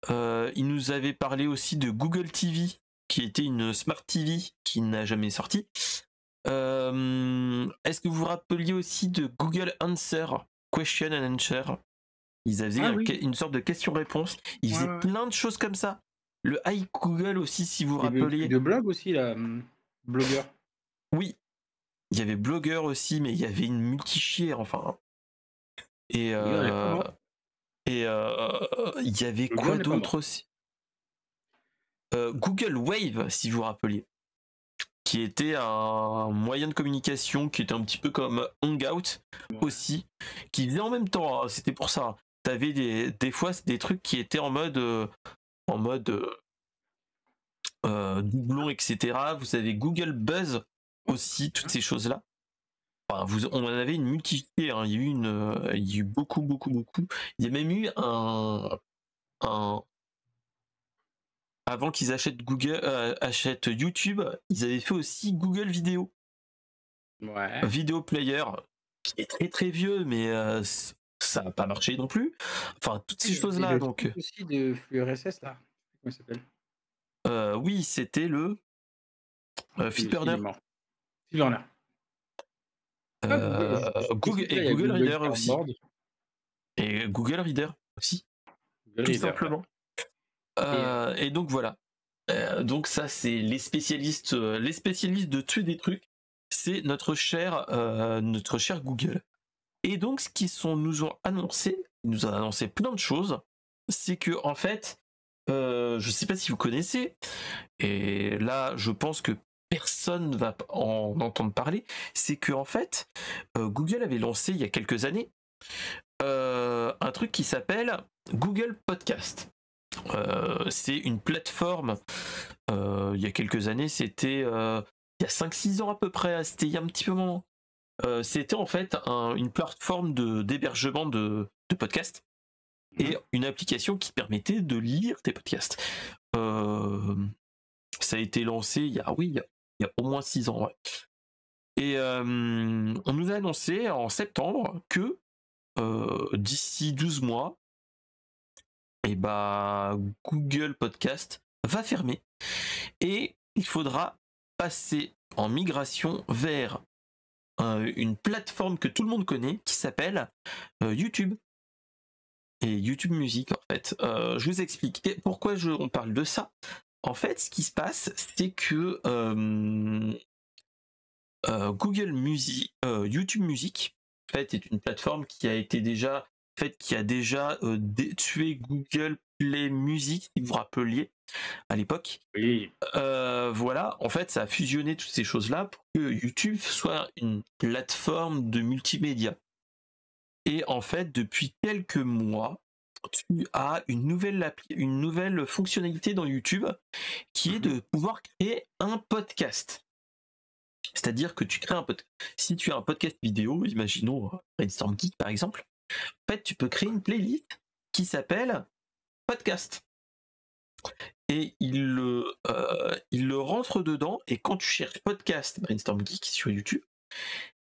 Il nous avait parlé aussi de Google TV, qui était une Smart TV qui n'a jamais sorti. Est-ce que vous vous rappeliez aussi de Google Answer, Question and Answer? Ils Ah avaient oui, une sorte de question-réponse. Ils ouais, faisaient ouais, ouais. plein de choses comme ça. Le Hi Google aussi, si vous vous Il y avait le truc rappeliez. de blog aussi, là, blogueur. Oui, il y avait Blogger aussi, mais il y avait une multichière, enfin. Et Oui, on est pas mort. il y avait Blogueur quoi n'est pas mort. d'autre aussi? Google Wave, si vous vous rappeliez, qui était un moyen de communication qui était un petit peu comme Hangout Ouais. aussi, qui faisait en même temps, hein, c'était pour ça. T'avais des fois des trucs qui étaient en mode doublon, etc. Vous avez Google Buzz aussi, toutes Hein. ces choses-là. Enfin, on en avait une multitude, hein. Il y a eu beaucoup, beaucoup, beaucoup. Il y a même eu un avant qu'ils achètent YouTube, ils avaient fait aussi Google Vidéo, Ouais. Vidéo Player, qui est très très vieux, mais ça n'a pas marché non plus. Enfin, toutes ces Il y avait choses-là, le donc truc aussi de flux RSS, là. Comment il s'appelle? oui, c'était le Lui aussi, il Feedburner, est mort. Phil Horner. Ah, Google, je sais Google que et là, il y a Google Google Reader aussi, Cardboard, et Google Reader aussi, Google tout Reader, ouais. simplement. Et Et donc voilà. Donc ça, c'est les spécialistes de tuer des trucs. C'est notre cher Google. Et donc, ce qu'ils nous ont annoncé, ils nous ont annoncé plein de choses. C'est que en fait, je sais pas si vous connaissez, et là, je pense que personne ne va en entendre parler. C'est que en fait, Google avait lancé il y a quelques années un truc qui s'appelle Google Podcast. C'est une plateforme, il y a quelques années, c'était il y a 5-6 ans à peu près, c'était il y a un petit peu moment. C'était en fait une plateforme d'hébergement de podcasts et une application qui permettait de lire tes podcasts. Euh, Ça a été lancé il y a au moins 6 ans. Ouais. Et on nous a annoncé en septembre que d'ici 12 mois, et bah, Google Podcast va fermer et il faudra passer en migration vers une plateforme que tout le monde connaît qui s'appelle YouTube et YouTube Music en fait. Je vous explique pourquoi on parle de ça. En fait, ce qui se passe, c'est que Google Music, YouTube Music, en fait, est une plateforme qui a déjà tué Google Play Music, si vous vous rappeliez à l'époque. oui, Voilà, en fait, ça a fusionné toutes ces choses-là pour que YouTube soit une plateforme de multimédia. Et en fait, depuis quelques mois, tu as une nouvelle fonctionnalité dans YouTube qui est de pouvoir créer un podcast. C'est-à-dire que tu crées un podcast. Si tu as un podcast vidéo, imaginons Brainstorm Geek par exemple, en fait, tu peux créer une playlist qui s'appelle podcast. Et il le rentre dedans, et quand tu cherches podcast Brainstorm Geek sur YouTube,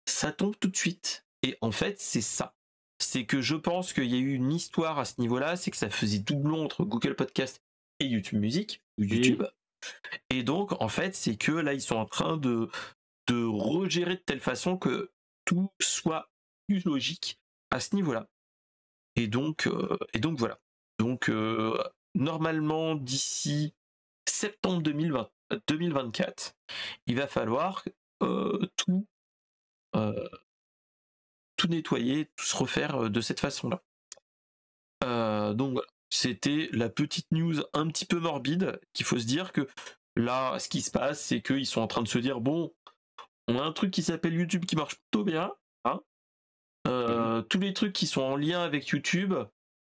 ça tombe tout de suite. Et en fait, c'est ça. C'est que je pense qu'il y a eu une histoire à ce niveau-là, c'est que ça faisait doublon entre Google Podcast et YouTube Music, ou oui. YouTube. Et donc, en fait, c'est que là, ils sont en train de regérer de telle façon que tout soit plus logique à ce niveau-là. Et donc voilà. Donc, normalement, d'ici septembre 2024, il va falloir tout, euh, tout nettoyer, tout se refaire de cette façon-là. Donc voilà, c'était la petite news un petit peu morbide, qu'il faut se dire que là, ce qui se passe, c'est qu'ils sont en train de se dire, bon, on a un truc qui s'appelle YouTube qui marche plutôt bien, hein. Tous les trucs qui sont en lien avec YouTube,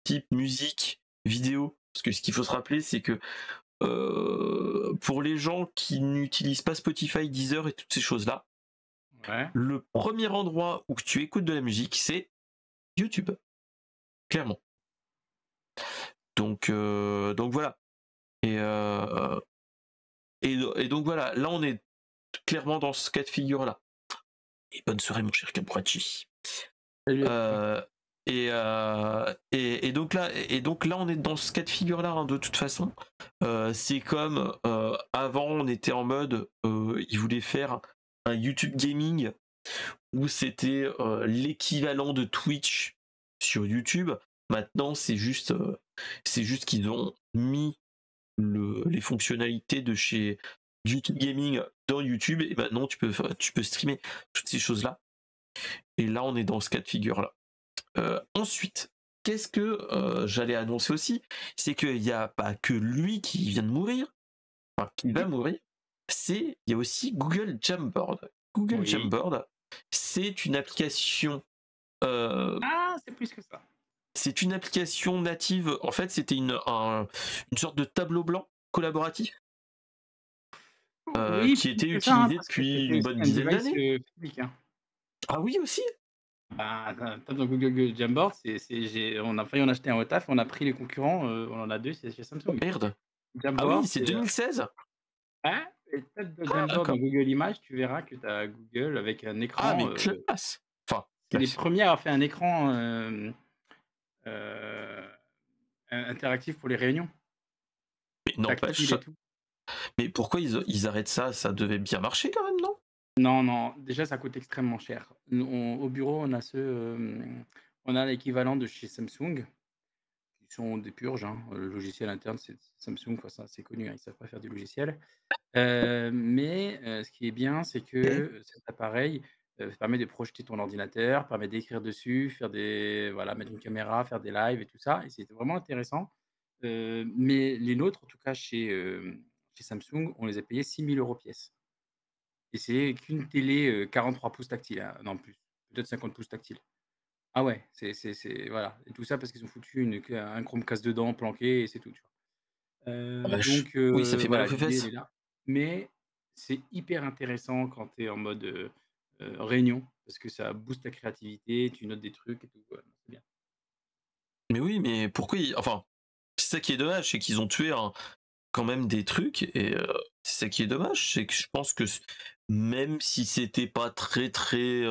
type musique, vidéo, parce que ce qu'il faut se rappeler, c'est que pour les gens qui n'utilisent pas Spotify, Deezer et toutes ces choses-là, Ouais. le premier endroit où tu écoutes de la musique, c'est YouTube, clairement. Donc voilà. Et donc voilà, là on est clairement dans ce cas de figure-là. Et bonne soirée, mon cher Caporachi. Salut à tous. Et donc là, on est dans ce cas de figure-là, hein, de toute façon. C'est comme avant, on était en mode, ils voulaient faire un YouTube Gaming où c'était l'équivalent de Twitch sur YouTube. Maintenant, c'est juste qu'ils ont mis les fonctionnalités de chez YouTube Gaming dans YouTube et maintenant tu peux streamer toutes ces choses-là. Et là, on est dans ce cas de figure-là. Ensuite, qu'est-ce que j'allais annoncer aussi, c'est qu'il n'y a pas que lui qui vient de mourir, enfin qui va mourir, il y a aussi Google Jamboard. Google Oui. Jamboard, c'est une application. Ah, c'est plus que ça. C'est une application native. En fait, c'était une sorte de tableau blanc collaboratif Oui, qui plus était que ça, utilisé parce que depuis c'était une aussi bonne un dizaine device d'années. physique. Hein. Ah oui aussi. Bah, tape dans Google Jamboard, on a failli en acheter un au taf, on a pris les concurrents, on en a deux, c'est chez Samsung. Merde. Ah Jamboard, oui, c'est 2016. Ah, et tape dans Ah Jamboard dans d'accord. Google Images, tu verras que tu as Google avec un Ah écran. mais classe. Enfin, C'est les classe. premiers à avoir fait un écran interactif pour les réunions. Mais n'empêche, Tactile et tout. mais pourquoi ils arrêtent ça? Ça devait bien marcher quand même, non? Non, non, déjà ça coûte extrêmement cher. Au bureau, on a l'équivalent de chez Samsung, qui sont des purges. Hein. Le logiciel interne, c'est Samsung, enfin, c'est assez connu, hein, ils ne savent pas faire du logiciel. Mais ce qui est bien, c'est que cet appareil permet de projeter ton ordinateur, permet d'écrire dessus, mettre une caméra, faire des lives et tout ça. Et c'est vraiment intéressant. Mais les nôtres, en tout cas chez Samsung, on les a payés 6 000 € pièce. Et c'est qu'une télé 43 pouces tactile, hein, non plus, peut-être 50 pouces tactile. Ah ouais, voilà. Et tout ça parce qu'ils ont foutu un Chromecast dedans, planqué, et c'est tout. Tu vois. Ah bah, Donc oui, ça fait mal aux voilà, l'idée, elle fesses. est là. Mais c'est hyper intéressant quand tu es en mode réunion, parce que ça booste ta créativité, tu notes des trucs et tout. Ouais, c'est bien. Mais oui, mais pourquoi enfin, c'est ça qui est dommage, c'est qu'ils ont tué quand même des trucs et c'est ça qui est dommage, c'est que je pense que même si c'était pas très très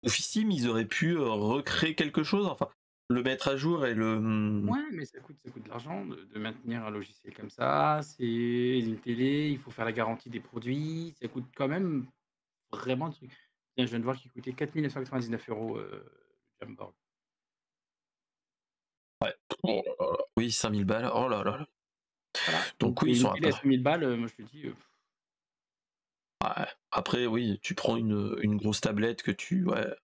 oufissime, ils auraient pu recréer quelque chose, enfin le mettre à jour et le Ouais, mais ça coûte de l'argent de maintenir un logiciel comme ça. C'est une télé, il faut faire la garantie des produits. Ça coûte quand même vraiment le truc. Tiens, je viens de voir qu'il coûtait 4 999 € le Jamboard. ouais. Oh là là. Oui, 5000 balles. Oh là là là. Voilà. Donc Donc oui, ils une sont un télé peu. à 5 000 balles, moi je te dis, Ouais. Après oui, tu prends une grosse tablette que ouais.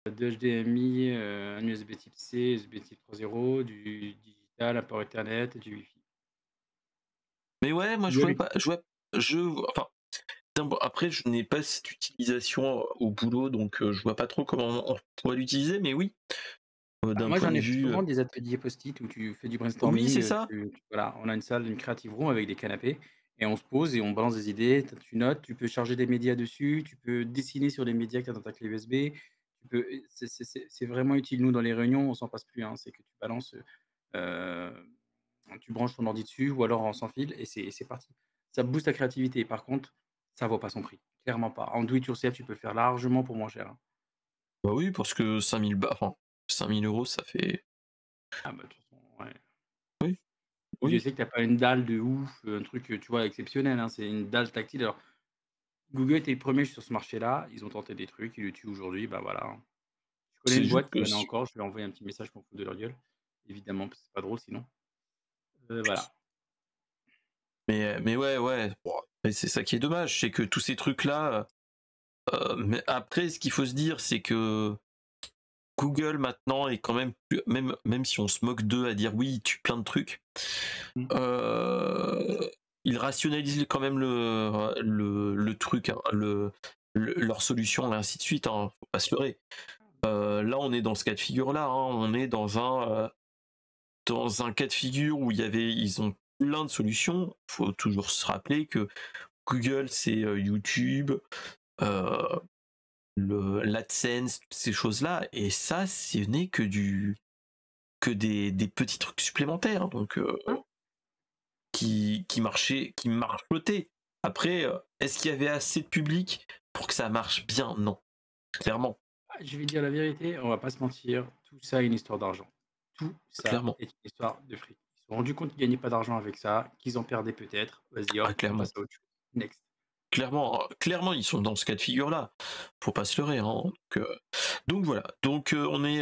2 HDMI, un USB type C, USB type 3.0, du digital, un port Ethernet et du Wi-Fi. Mais ouais, moi Google enfin après je n'ai pas cette utilisation au boulot donc je vois pas trop comment on pourrait l'utiliser mais oui, Bah, d'un moi, point j'en de ai fait vue souvent des ateliers post-it où tu fais du oui, brainstorming, c'est ça. voilà, on a une salle, une creative room avec des canapés et on se pose et on balance des idées, tu notes, tu peux charger des médias dessus, tu peux dessiner sur les médias que tu as dans ta clé USB, c'est vraiment utile. Nous, dans les réunions, on s'en passe plus, hein, c'est que tu balances, tu branches ton ordi dessus ou alors en sans fil et c'est parti. Ça booste ta créativité. Par contre, ça vaut pas son prix, clairement pas. En do it yourself, tu peux le faire largement pour moins cher, hein. Bah oui, parce que 5000 enfin 5000 € ça fait Ah bah, de toute façon, ouais. oui, Je oui. sais que tu as pas une dalle de ouf, un truc, tu vois, exceptionnel, hein, c'est une dalle tactile. Alors, Google était le premier sur ce marché-là, ils ont tenté des trucs, ils le tuent aujourd'hui, bah voilà, hein. Je connais C'est une juste boîte qui que en a encore, je vais envoyer un petit message pour me foutre de leur gueule, évidemment, parce que c'est pas drôle sinon. Voilà. mais ouais, ouais, bon, après, c'est ça qui est dommage, c'est que tous ces trucs-là, mais après ce qu'il faut se dire, c'est que Google maintenant est quand même même si on se moque d'eux à dire oui, ils tuent plein de trucs, Mmh. ils rationalisent quand même le truc, hein, leur solution et ainsi de suite, hein, faut pas se leurrer. Là, on est dans ce cas de figure-là, hein, on est dans un cas de figure où ils ont plein de solutions. Faut toujours se rappeler que Google, c'est YouTube, euh, l'AdSense, toutes ces choses-là, et ça, ce n'est que des petits trucs supplémentaires, donc Ouais. qui marchaient, qui marchotaient. Après, est-ce qu'il y avait assez de public pour que ça marche bien? Non, clairement, Je vais dire la vérité, on va pas se mentir, tout ça est une histoire d'argent. Tout ça clairement, est une histoire de fric. Ils se sont rendus compte qu'ils gagnaient pas d'argent avec ça, qu'ils en perdaient peut-être. Vas-y ah, hop, on clairement. passe à autre chose. Next. Clairement, ils sont dans ce cas de figure-là. Faut pas se leurrer, hein. Donc voilà. Donc on est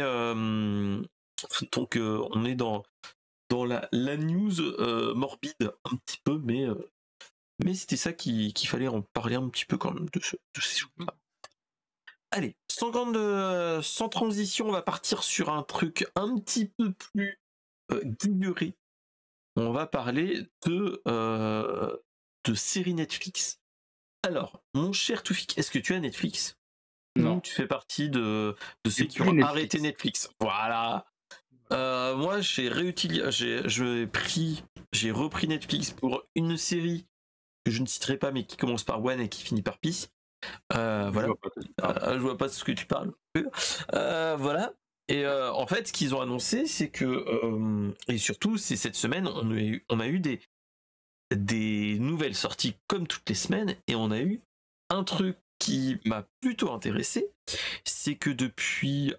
dans la news morbide un petit peu, mais c'était ça qu'il fallait en parler un petit peu quand même de ces choses-là. Allez, sans transition, on va partir sur un truc un petit peu plus guilleret. On va parler de séries Netflix. Alors, mon cher Toufik, est-ce que tu as Netflix? Non. Ou tu fais partie de ceux qui plus ont Netflix. arrêté Netflix? Voilà. Moi, j'ai repris Netflix pour une série que je ne citerai pas, mais qui commence par One et qui finit par Peace. Voilà. Je vois pas de ce que tu parles. Voilà. Et en fait, ce qu'ils ont annoncé, c'est que et surtout, c'est cette semaine, on a eu des nouvelles sorties comme toutes les semaines, et on a eu un truc qui m'a plutôt intéressé, c'est que depuis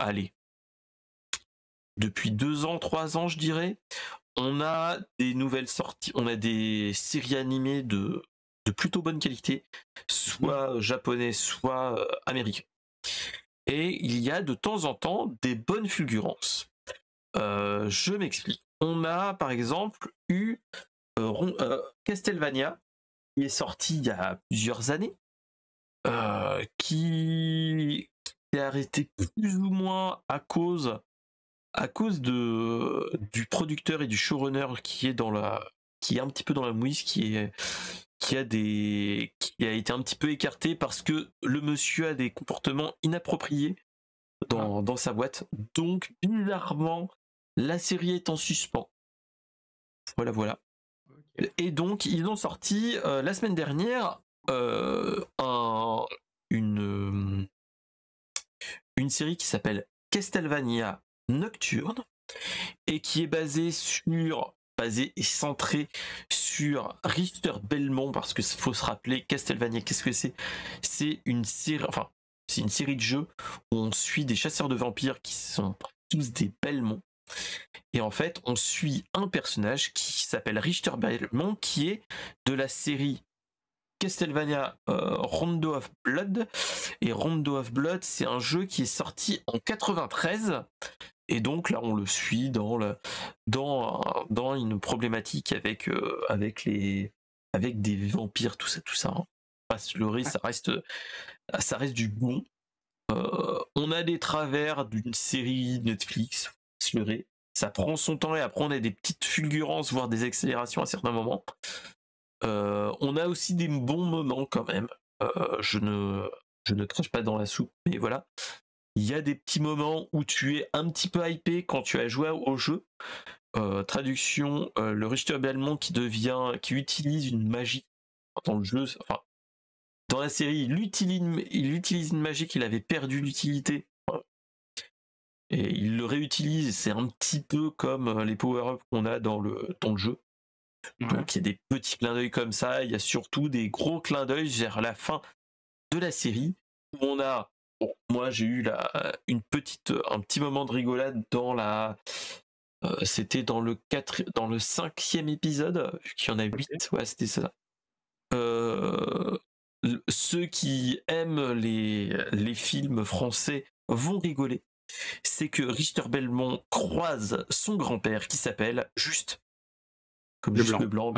2 ans, 3 ans, je dirais, on a des nouvelles sorties, on a des séries animées de plutôt bonne qualité, soit japonais, soit américains. Et il y a de temps en temps des bonnes fulgurances. Je m'explique. On a par exemple eu Castlevania, qui est sorti il y a plusieurs années, qui est arrêté plus ou moins à cause du producteur et du showrunner qui est un petit peu dans la mouise, qui a été un petit peu écarté parce que le monsieur a des comportements inappropriés dans sa boîte. Donc bizarrement, la série est en suspens. Voilà. Okay. Et donc ils ont sorti la semaine dernière une série qui s'appelle Castlevania Nocturne, et qui est basée et centrée sur Richter Belmont, parce que faut se rappeler, Castlevania, qu'est-ce que c'est? C'est une série de jeux où on suit des chasseurs de vampires qui sont tous des Belmont. Et en fait, on suit un personnage qui s'appelle Richter Belmont, qui est de la série Castlevania Rondo of Blood. Et Rondo of Blood, c'est un jeu qui est sorti en 93. Et donc là, on le suit dans une problématique avec des vampires, tout ça. Hein. Pas se leurrer, ça reste du bon. On a des travers d'une série Netflix, se leurrer. Ça prend son temps, et après on a des petites fulgurances, voire des accélérations à certains moments. On a aussi des bons moments quand même. Je ne crache pas dans la soupe, mais voilà. Il y a des petits moments où tu es un petit peu hypé quand tu as joué au jeu. Traduction, le Richter Belmont qui utilise une magie dans le jeu. Enfin, dans la série, il utilise une magie qu'il avait perdu l'utilité. Et il le réutilise. C'est un petit peu comme les power-ups qu'on a dans le jeu. Donc il y a des petits clins d'œil comme ça. Il y a surtout des gros clins d'œil vers la fin de la série, où on a... Bon, moi j'ai eu un petit moment de rigolade c'était dans le 5e épisode, vu qu'il y en a 8, ouais, c'était ça. Ceux qui aiment les films français vont rigoler. C'est que Richter Belmont croise son grand-père qui s'appelle Juste, comme Juste le Blanc.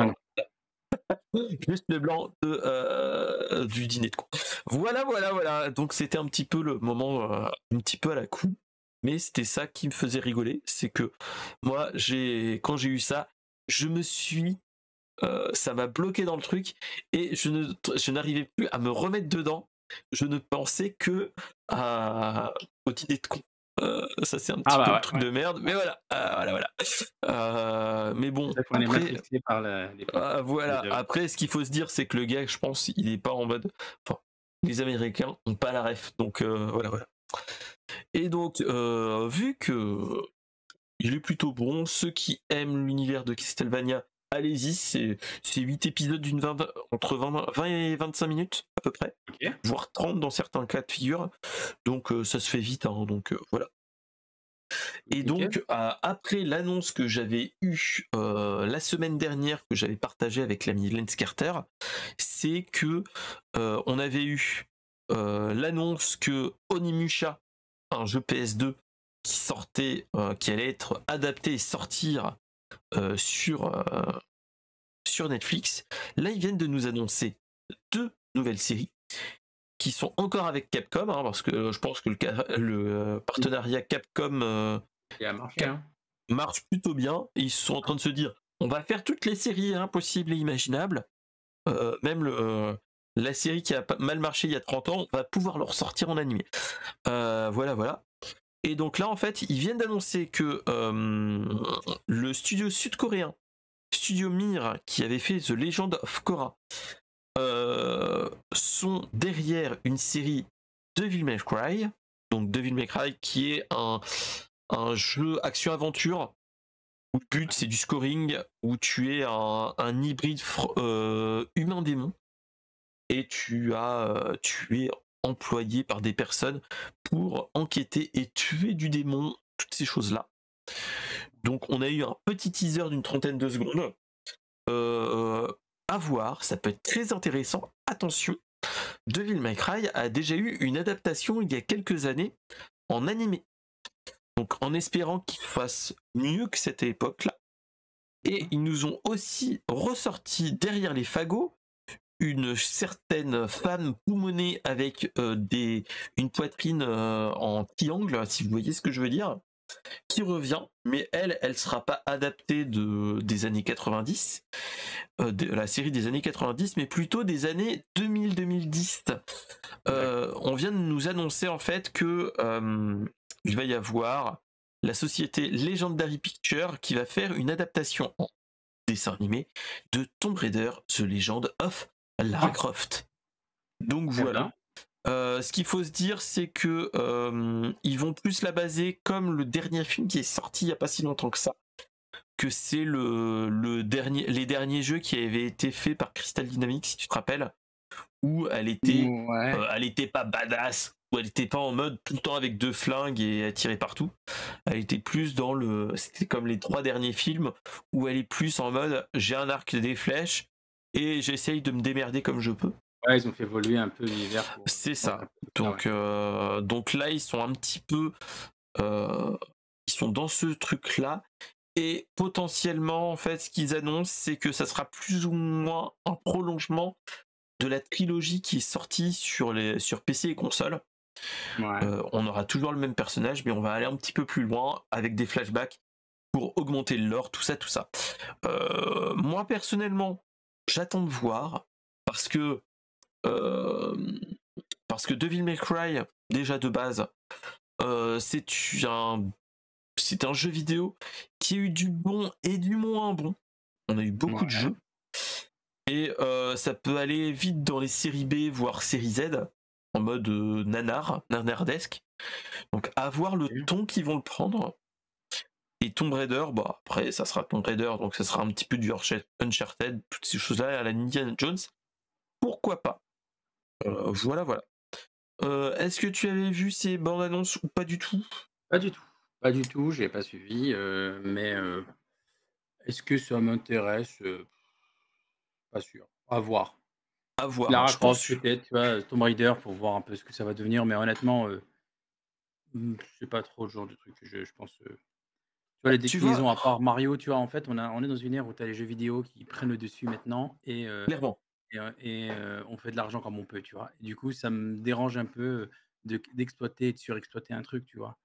Juste le blanc du dîner de con. Voilà. Donc c'était un petit peu le moment, un petit peu à la coup, mais c'était ça qui me faisait rigoler. C'est que moi, quand j'ai eu ça, ça m'a bloqué dans le truc, et je n'arrivais plus à me remettre dedans. Je ne pensais que au dîner de con. Ça c'est un petit peu le truc de merde, mais voilà. Mais bon, après, après, ce qu'il faut se dire, c'est que le gars, je pense, il est pas en mode. Enfin, les Américains ont pas la ref, donc voilà. Et donc, vu que il est plutôt bon, ceux qui aiment l'univers de Castlevania allez-y, c'est 8 épisodes entre 20 et 25 minutes à peu près, OK. voire 30 dans certains cas de figure. Donc ça se fait vite, hein, donc voilà. Et Nickel. donc après l'annonce que j'avais eue la semaine dernière, que j'avais partagée avec l'ami Lens Carter, c'est que on avait eu l'annonce que Onimusha, un jeu PS2 qui sortait, qui allait être adapté et sortir euh, sur, euh, sur Netflix. Là, ils viennent de nous annoncer 2 nouvelles séries qui sont encore avec Capcom, hein, parce que je pense que le Mmh. partenariat Capcom Il a marché, Cap hein? marche plutôt bien. Et ils sont en train de se dire, on va faire toutes les séries hein, possibles et imaginables. Même la série qui a mal marché il y a 30 ans, on va pouvoir le ressortir en animé. Voilà, voilà. Et donc là, en fait, ils viennent d'annoncer que le studio sud-coréen, Studio Mir, qui avait fait The Legend of Korra, sont derrière une série Devil May Cry. Donc Devil May Cry qui est un jeu action-aventure où le but c'est du scoring, où tu es un hybride humain-démon et tu es employé par des personnes pour enquêter et tuer du démon, toutes ces choses-là. Donc on a eu un petit teaser d'une trentaine de secondes. Euh, à voir, ça peut être très intéressant. Attention, Devil May Cry a déjà eu une adaptation il y a quelques années en animé. Donc en espérant qu'il fasse mieux que cette époque-là. Et ils nous ont aussi ressorti derrière les fagots une certaine femme poumonée avec une poitrine en triangle, si vous voyez ce que je veux dire, qui revient, mais elle sera pas adaptée des années 90, de la série des années 90, mais plutôt des années 2000-2010. D'accord. On vient de nous annoncer en fait que il va y avoir la société Legendary Pictures qui va faire une adaptation en dessin animé de Tomb Raider, The Legend of Lara Ah, Croft. Donc très voilà. bien. Ce qu'il faut se dire, c'est que ils vont plus la baser comme le dernier film qui est sorti il n'y a pas si longtemps que ça, que c'est les derniers jeux qui avaient été faits par Crystal Dynamics, si tu te rappelles, où Ouais. elle était pas badass, où elle était pas en mode tout le temps avec 2 flingues et elle tirait partout. Elle était plus c'était comme les 3 derniers films où elle est plus en mode j'ai un arc et des flèches et j'essaye de me démerder comme je peux. Ouais, ils ont fait évoluer un peu l'univers pour, C'est ouais, un ça. peu ça, ouais. Donc là ils sont un petit peu, euh, ils sont dans ce truc là. Et potentiellement, en fait, ce qu'ils annoncent, c'est que ça sera plus ou moins un prolongement de la trilogie qui est sortie sur PC et console. Ouais. On aura toujours le même personnage, mais on va aller un petit peu plus loin avec des flashbacks pour augmenter le lore, tout ça, tout ça. Moi, personnellement, j'attends de voir parce que euh, Devil May Cry, déjà de base, euh, c'est un, c'est un jeu vidéo qui a eu du bon et du moins bon. On a eu beaucoup de Ouais. jeux. Et ça peut aller vite dans les séries B, voire série Z, en mode nanardesque. Donc à voir le OK. ton qu'ils vont le prendre. Et Tomb Raider, bah après ça sera Tomb Raider, donc ça sera un petit peu du Uncharted, toutes ces choses-là à la Indiana Jones. Pourquoi pas. Voilà, voilà. Est-ce que tu avais vu ces bandes annonces ou pas du tout? Pas du tout. Pas du tout, j'ai pas suivi, mais est-ce que ça m'intéresse? Pas sûr. À voir. À voir, hein, Lara je Croft pense. peut-être, tu vois? Tomb Raider pour voir un peu ce que ça va devenir, mais honnêtement, c'est pas trop le genre de truc que je pense, tu vois, les Tu vois, déclinaisons à part Mario, tu vois? En fait, on est dans une ère où tu as les jeux vidéo qui prennent le dessus maintenant clairement. on fait de l'argent comme on peut, tu vois? Et du coup, ça me dérange un peu, d'exploiter et de surexploiter un truc, tu vois?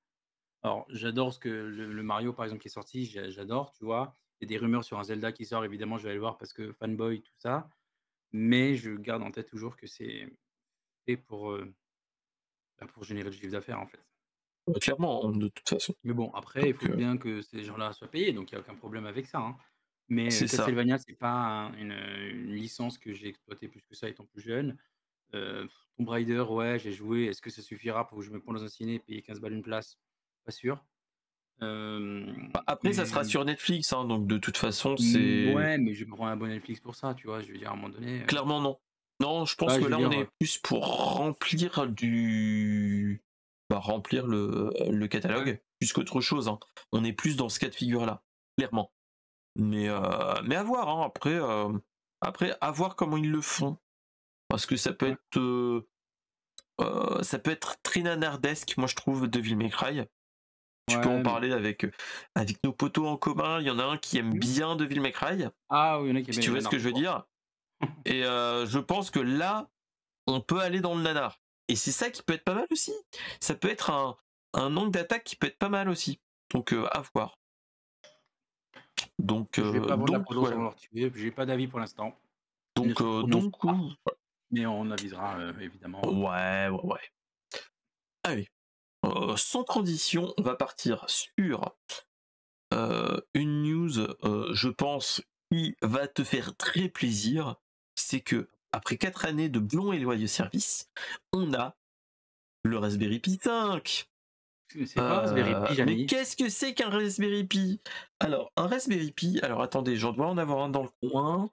Alors, j'adore ce que le Mario, par exemple, qui est sorti, j'adore, tu vois? Il y a des rumeurs sur un Zelda qui sort, évidemment, je vais aller le voir parce que fanboy, tout ça, mais je garde en tête toujours que c'est fait pour générer du chiffre d'affaires, en fait. Clairement, de toute façon. Mais bon, après, il Donc faut bien que ces gens-là soient payés, donc il y a aucun problème avec ça, hein. Mais, c'est ça. Castlevania, c'est pas une licence que j'ai exploitée plus que ça étant plus jeune. Tomb Raider, ouais, j'ai joué. Est-ce que ça suffira pour que je me prenne dans un ciné et payer 15 balles une place? Pas sûr. Après, ça sera sur Netflix, hein, donc de toute façon, Ouais, mais je vais me prendre un abonnement Netflix pour ça, tu vois? Je veux dire, à un moment donné, clairement non. Non, je pense bah, que je veux là, on dire, est plus pour remplir le ouais, catalogue, plus qu'autre chose, hein. On est plus dans ce cas de figure-là, clairement. Mais à voir, hein, après, à voir comment ils le font. Parce que ouais, ça peut être très nanardesque, moi je trouve, Devil May Cry. Tu peux en ouais, mais parler avec nos potos en commun. Il y en a un qui aime oui. bien Devil May Cry, Ah oui, il y en a qui aiment si bien tu les vois ce nanars, que je je veux vois. dire. Et je pense que là, on peut aller dans le nanar. Et c'est ça qui peut être pas mal aussi. Ça peut être un angle d'attaque qui peut être pas mal aussi. Donc à voir. Donc, Je vais pas vendre la donc peau d'ours voilà. avant de leur tuer, j'ai pas d'avis pour l'instant. Ne Donc, se prononce donc pas, mais on avisera, évidemment, ouais, ouais, ouais. Allez, sans transition, on va partir sur une news, je pense, qui va te faire très plaisir. C'est que après 4 années de bons et loyaux services, on a le Raspberry Pi 5. c'est quoi Raspberry Pi, Mais Jamy? qu'est-ce que c'est qu'un Raspberry Pi? Alors, un Raspberry Pi, alors attendez, j'en dois en avoir un dans le coin.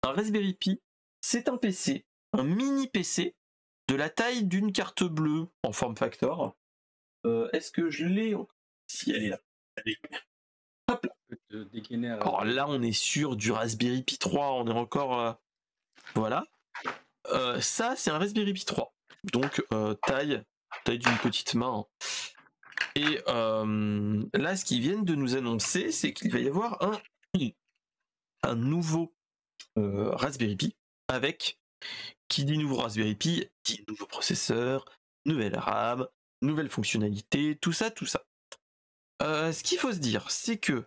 Un Raspberry Pi, c'est un PC, un mini PC de la taille d'une carte bleue en form factor. Est-ce que je l'ai? Si, elle est là. Elle est- Hop là. Je peux te dégainer un Alors Raspberry là, Pi. on est sur du Raspberry Pi 3, on est encore... voilà. Ça, c'est un Raspberry Pi 3. Donc, taille d'une petite main, hein. Et là, ce qu'ils viennent de nous annoncer, c'est qu'il va y avoir un nouveau Raspberry Pi avec, qui dit nouveau Raspberry Pi, dit nouveau processeur, nouvelle RAM, nouvelle fonctionnalité, tout ça, tout ça. Ce qu'il faut se dire, c'est que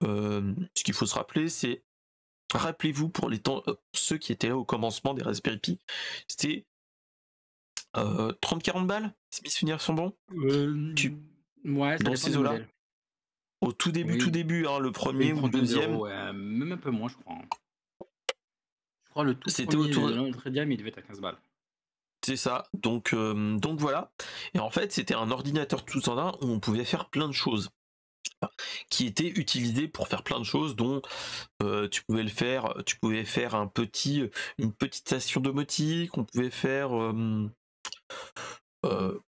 ce qu'il faut se rappeler, c'est, rappelez-vous pour les temps, ceux qui étaient là au commencement des Raspberry Pi, c'était 30-40 balles, si mes souvenirs sont bons, tu, Ouais, ça dans dépend ces des eaux-là. modèles. Au tout Oui, début, hein, le oui, premier une ou le trentaine deuxième, d'euros, ouais, même un peu moins, je crois, hein. Je crois le tout c'était premier autour, de notre gamme, il devait être à 15 balles. c'est ça. Donc voilà. Et en fait, c'était un ordinateur tout en un où on pouvait faire plein de choses, qui étaient utilisées pour faire plein de choses, dont tu pouvais faire une petite station domotique, on pouvait faire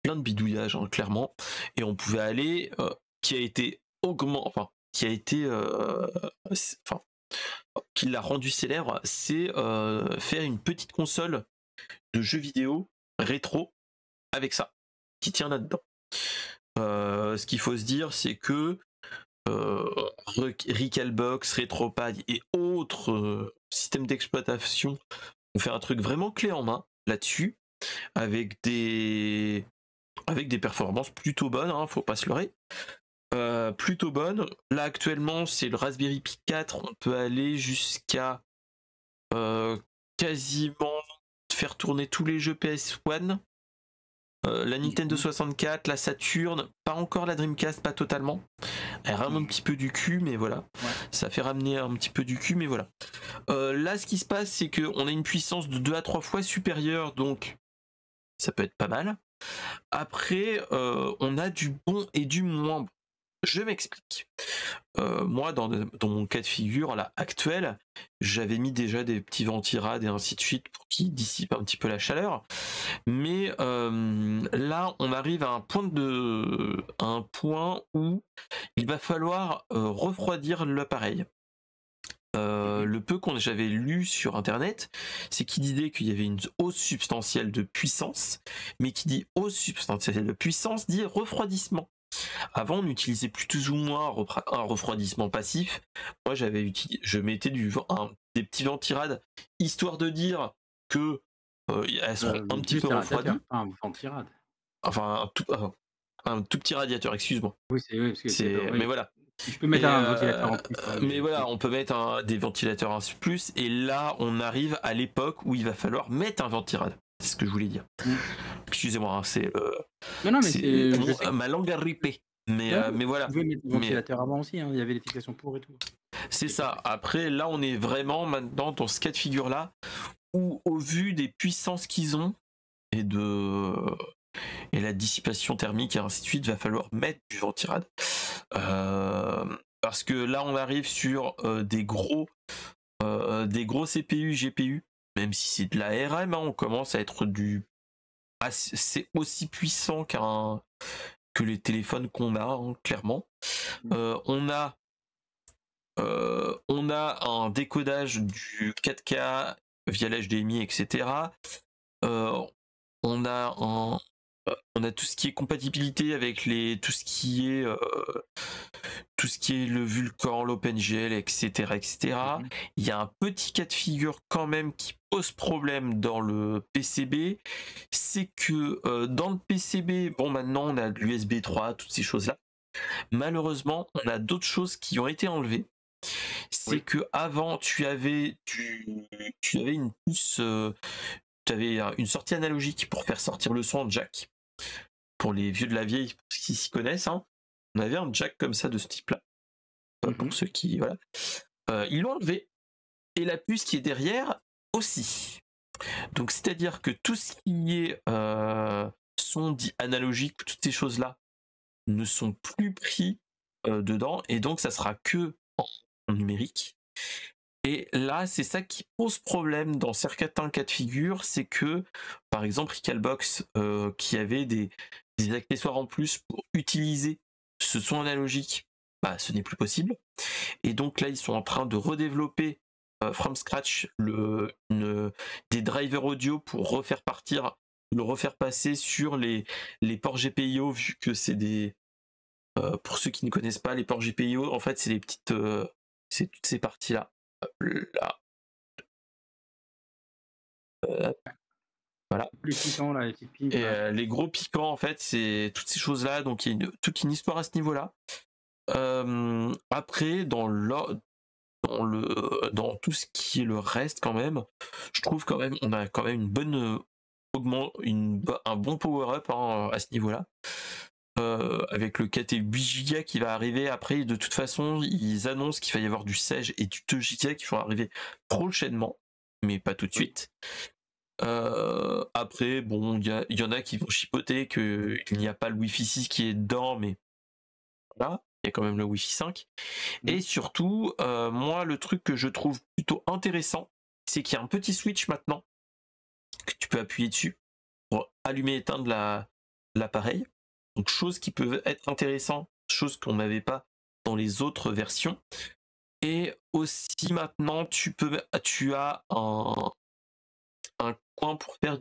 plein de bidouillages, hein, clairement, et on pouvait aller, qui a été enfin, qui l'a rendu célèbre, c'est faire une petite console de jeux vidéo rétro avec ça, qui tient là-dedans. Ce qu'il faut se dire, c'est que euh, Recalbox, RetroPie et autres systèmes d'exploitation ont fait un truc vraiment clé en main là-dessus, avec des performances plutôt bonnes, hein, faut pas se leurrer. Plutôt bonnes. Là actuellement, c'est le Raspberry Pi 4, on peut aller jusqu'à quasiment faire tourner tous les jeux PS1. La Nintendo 64, la Saturn, pas encore la Dreamcast, pas totalement. Elle rame un petit peu du cul, mais voilà. Ouais. Ça fait ramener un petit peu du cul, mais voilà. Là, ce qui se passe, c'est qu'on a une puissance de 2 à 3 fois supérieure, donc ça peut être pas mal. Après, on a du bon et du moins bon. Je m'explique. Moi, dans mon cas de figure là, actuel, j'avais mis déjà des petits ventirades et ainsi de suite pour qu'ils dissipent un petit peu la chaleur. Mais là, on arrive à un point où il va falloir refroidir l'appareil. Le peu que j'avais lu sur internet, c'est qu'il disait qu'il y avait une hausse substantielle de puissance, mais qui dit hausse substantielle de puissance dit refroidissement. Avant, on utilisait plus ou moins un refroidissement passif. Moi, je mettais des petits ventirades, histoire de dire que elles seront un petit Juste peu un radiateur, refroidies. pas un ventirad. Enfin, un tout petit radiateur, excuse-moi. Oui, parce que c'est Mais oui. voilà. Si je peux mettre un ventilateur en plus, oui, Mais j'ai voilà, compris. on peut mettre des ventilateurs en plus, et là, on arrive à l'époque où il va falloir mettre un ventirad. C'est ce que je voulais dire. Excusez-moi, hein, Non, mais c'est je sais que ma langue a ripé. Mais tu voilà. pouvais mettre des Mais ventilateurs avant aussi, hein, il y avait les fixations pour et tout. c'est C'est pas ça. fait. Après, là, on est vraiment maintenant dans ce cas de figure-là, où au vu des puissances qu'ils ont, et et la dissipation thermique et ainsi de suite, va falloir mettre du ventirad. Parce que là on arrive sur des gros CPU, GPU, même si c'est de la RM, hein, on commence à être c'est aussi puissant que les téléphones qu'on a, hein, clairement. On a un décodage du 4K via l'HDMI, etc. On a tout ce qui est compatibilité avec tout ce qui est le Vulkan, l'OpenGL, etc., etc. Il y a un petit cas de figure quand même qui pose problème dans le PCB, c'est que dans le PCB, bon, maintenant on a de l'USB 3, toutes ces choses-là. Malheureusement, on a d'autres choses qui ont été enlevées. C'est que avant, tu avais une puce, tu avais une sortie analogique pour faire sortir le son en jack. Pour les vieux de la vieille, qui s'y connaissent, hein, on avait un jack comme ça de ce type-là. Pour ceux qui, voilà. Ils l'ont enlevé. Et la puce qui est derrière aussi. Donc c'est-à-dire que tout ce qui est son dit analogique, toutes ces choses-là ne sont plus pris dedans, et donc ça sera que en numérique. Et là, c'est ça qui pose problème dans certains cas de figure, c'est que, par exemple, Recalbox, qui avait des accessoires en plus pour utiliser ce son analogique, bah, ce n'est plus possible. Et donc là, ils sont en train de redévelopper from scratch des drivers audio pour le refaire passer sur les ports GPIO, vu que c'est des... pour ceux qui ne connaissent pas, les ports GPIO, en fait, c'est les petites... c'est toutes ces parties-là. Là. Voilà. Les piquants, là, les petites piles. Et les gros piquants, en fait, c'est toutes ces choses-là. Donc il y a toute une histoire à ce niveau-là. Après, dans tout ce qui est le reste, quand même, je trouve quand même on a quand même une bonne un bon power-up, hein, à ce niveau-là. Avec le 4 et 8 Go qui va arriver après, de toute façon, ils annoncent qu'il va y avoir du 16 et du 2 Go qui vont arriver prochainement, mais pas tout de suite. Après, bon, il y en a qui vont chipoter qu'il n'y a pas le Wi-Fi 6 qui est dedans, mais voilà, il y a quand même le Wi-Fi 5. Et surtout, moi, le truc que je trouve plutôt intéressant, c'est qu'il y a un petit switch maintenant que tu peux appuyer dessus pour allumer et éteindre l'appareil. Donc, chose qui peut être intéressant, chose qu'on n'avait pas dans les autres versions. Et aussi maintenant, tu as un coin pour faire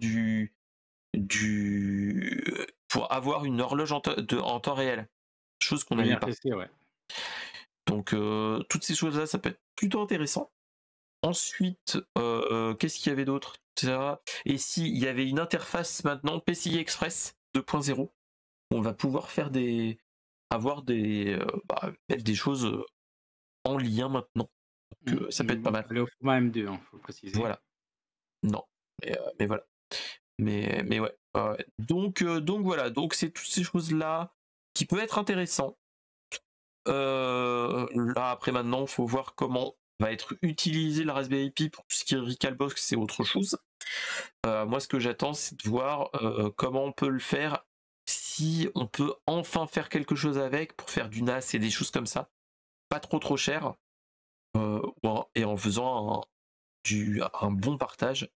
pour avoir une horloge en temps réel, chose qu'on n'avait pas. Ouais. Donc toutes ces choses là, ça peut être plutôt intéressant. Ensuite, qu'est-ce qu'il y avait d'autre? Et si il y avait une interface maintenant PCI Express 2.0, on va pouvoir mettre des choses en lien maintenant. Donc, ça peut être pas mal. Aller au format M2, hein, faut le préciser. Voilà. Non, mais voilà. Mais ouais. Donc voilà, donc c'est toutes ces choses-là qui peuvent être intéressant. Là après maintenant, il faut voir comment va être utilisé la Raspberry Pi pour tout ce qui est Recalbox, c'est autre chose. Moi ce que j'attends, c'est de voir comment on peut le faire, si on peut enfin faire quelque chose avec pour faire du NAS et des choses comme ça, pas trop cher, et en faisant un bon partage.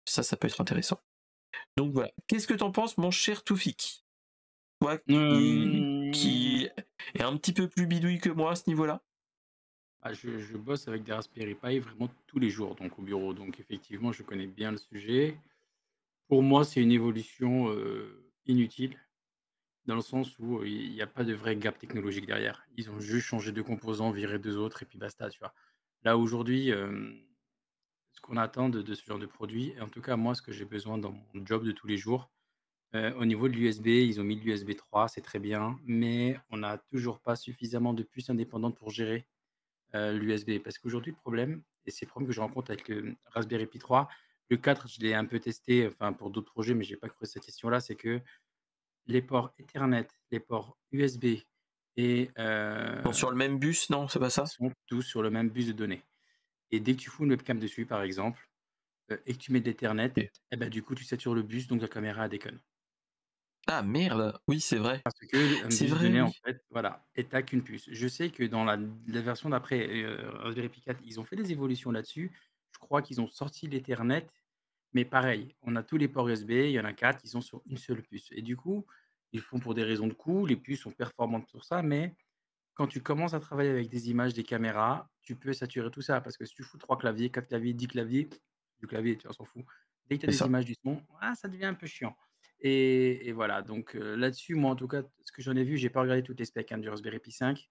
Ça peut être intéressant. Donc voilà. Qu'est-ce que t'en penses, mon cher Toufik? Toi qui est un petit peu plus bidouille que moi à ce niveau-là. Je bosse avec des Raspberry Pi vraiment tous les jours, donc au bureau. Donc effectivement, je connais bien le sujet. Pour moi, c'est une évolution inutile, dans le sens où il n'y a pas de vrai gap technologique derrière. Ils ont juste changé de composants, viré deux autres, et puis basta, tu vois. Là, aujourd'hui, ce qu'on attend de ce genre de produit, et en tout cas, moi, ce que j'ai besoin dans mon job de tous les jours, au niveau de l'USB, ils ont mis de l'USB 3, c'est très bien, mais on n'a toujours pas suffisamment de puces indépendantes pour gérer l'USB. Parce qu'aujourd'hui, le problème, et c'est le problème que je rencontre avec le Raspberry Pi 3, le 4, je l'ai un peu testé, enfin pour d'autres projets, mais j'ai pas creusé cette question-là, c'est que les ports Ethernet, les ports USB et Sont sur le même bus, non, c'est pas ça? sont tous sur le même bus de données. Et dès que tu fous une webcam dessus, par exemple, et que tu mets de l'Ethernet, Ok. et ben, du coup, tu satures le bus, donc la caméra elle déconne. Ah merde, oui c'est vrai. Parce que un C'est bus vrai, donnait en oui. fait voilà et tu qu'une puce. Je sais que dans la version d'après, Raspberry Pi 4, ils ont fait des évolutions là-dessus. Je crois qu'ils ont sorti l'Ethernet, mais pareil, on a tous les ports USB, il y en a 4 qui sont sur une seule puce et du coup, ils font pour des raisons de coût, les puces sont performantes pour ça, mais quand tu commences à travailler avec des images, des caméras, tu peux saturer tout ça parce que si tu fous 3 claviers, 4 claviers, 10 claviers, du clavier, tu vois, on s'en fout. Dès que tu as C'est des ça. images, du son, ça devient un peu chiant et voilà donc là-dessus, moi, en tout cas, ce que j'en ai vu, j'ai pas regardé toutes les specs, hein, du Raspberry Pi 5.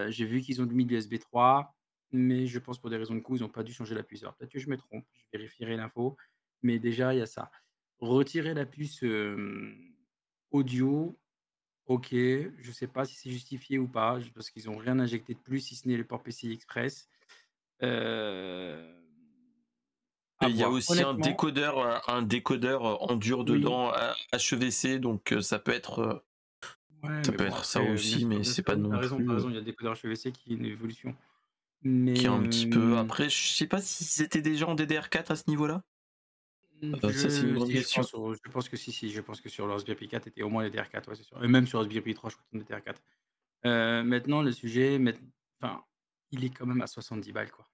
J'ai vu qu'ils ont mis de l'USB 3, mais je pense pour des raisons de coût, ils ont pas dû changer la puce. Alors peut-être que je me trompe, je vérifierai l'info, mais déjà, il y a ça. Retirer la puce, audio, OK, je sais pas si c'est justifié ou pas, parce qu'ils ont rien injecté de plus, si ce n'est le port PCI Express. Hem, Et à il y a voir. aussi Honnêtement, un décodeur en dur oui, dedans, HEVC, donc ouais, ça mais peut bon être ça après, aussi, mais bien c'est sûr, pas oui, non tu as plus raison, il y a des codeurs HEVC qui est une évolution. qui est Mais, un petit peu. Après, je sais pas s'ils étaient déjà en DDR4 à ce niveau-là. Ça c'est une je grande si question. je pense que si, je pense que sur le Raspberry Pi 4 était au moins les DR4, ouais, c'est sûr et même sur Raspberry Pi 3, je crois qu'il y en a DR4. Maintenant le sujet, enfin, il est quand même à 70 balles, quoi.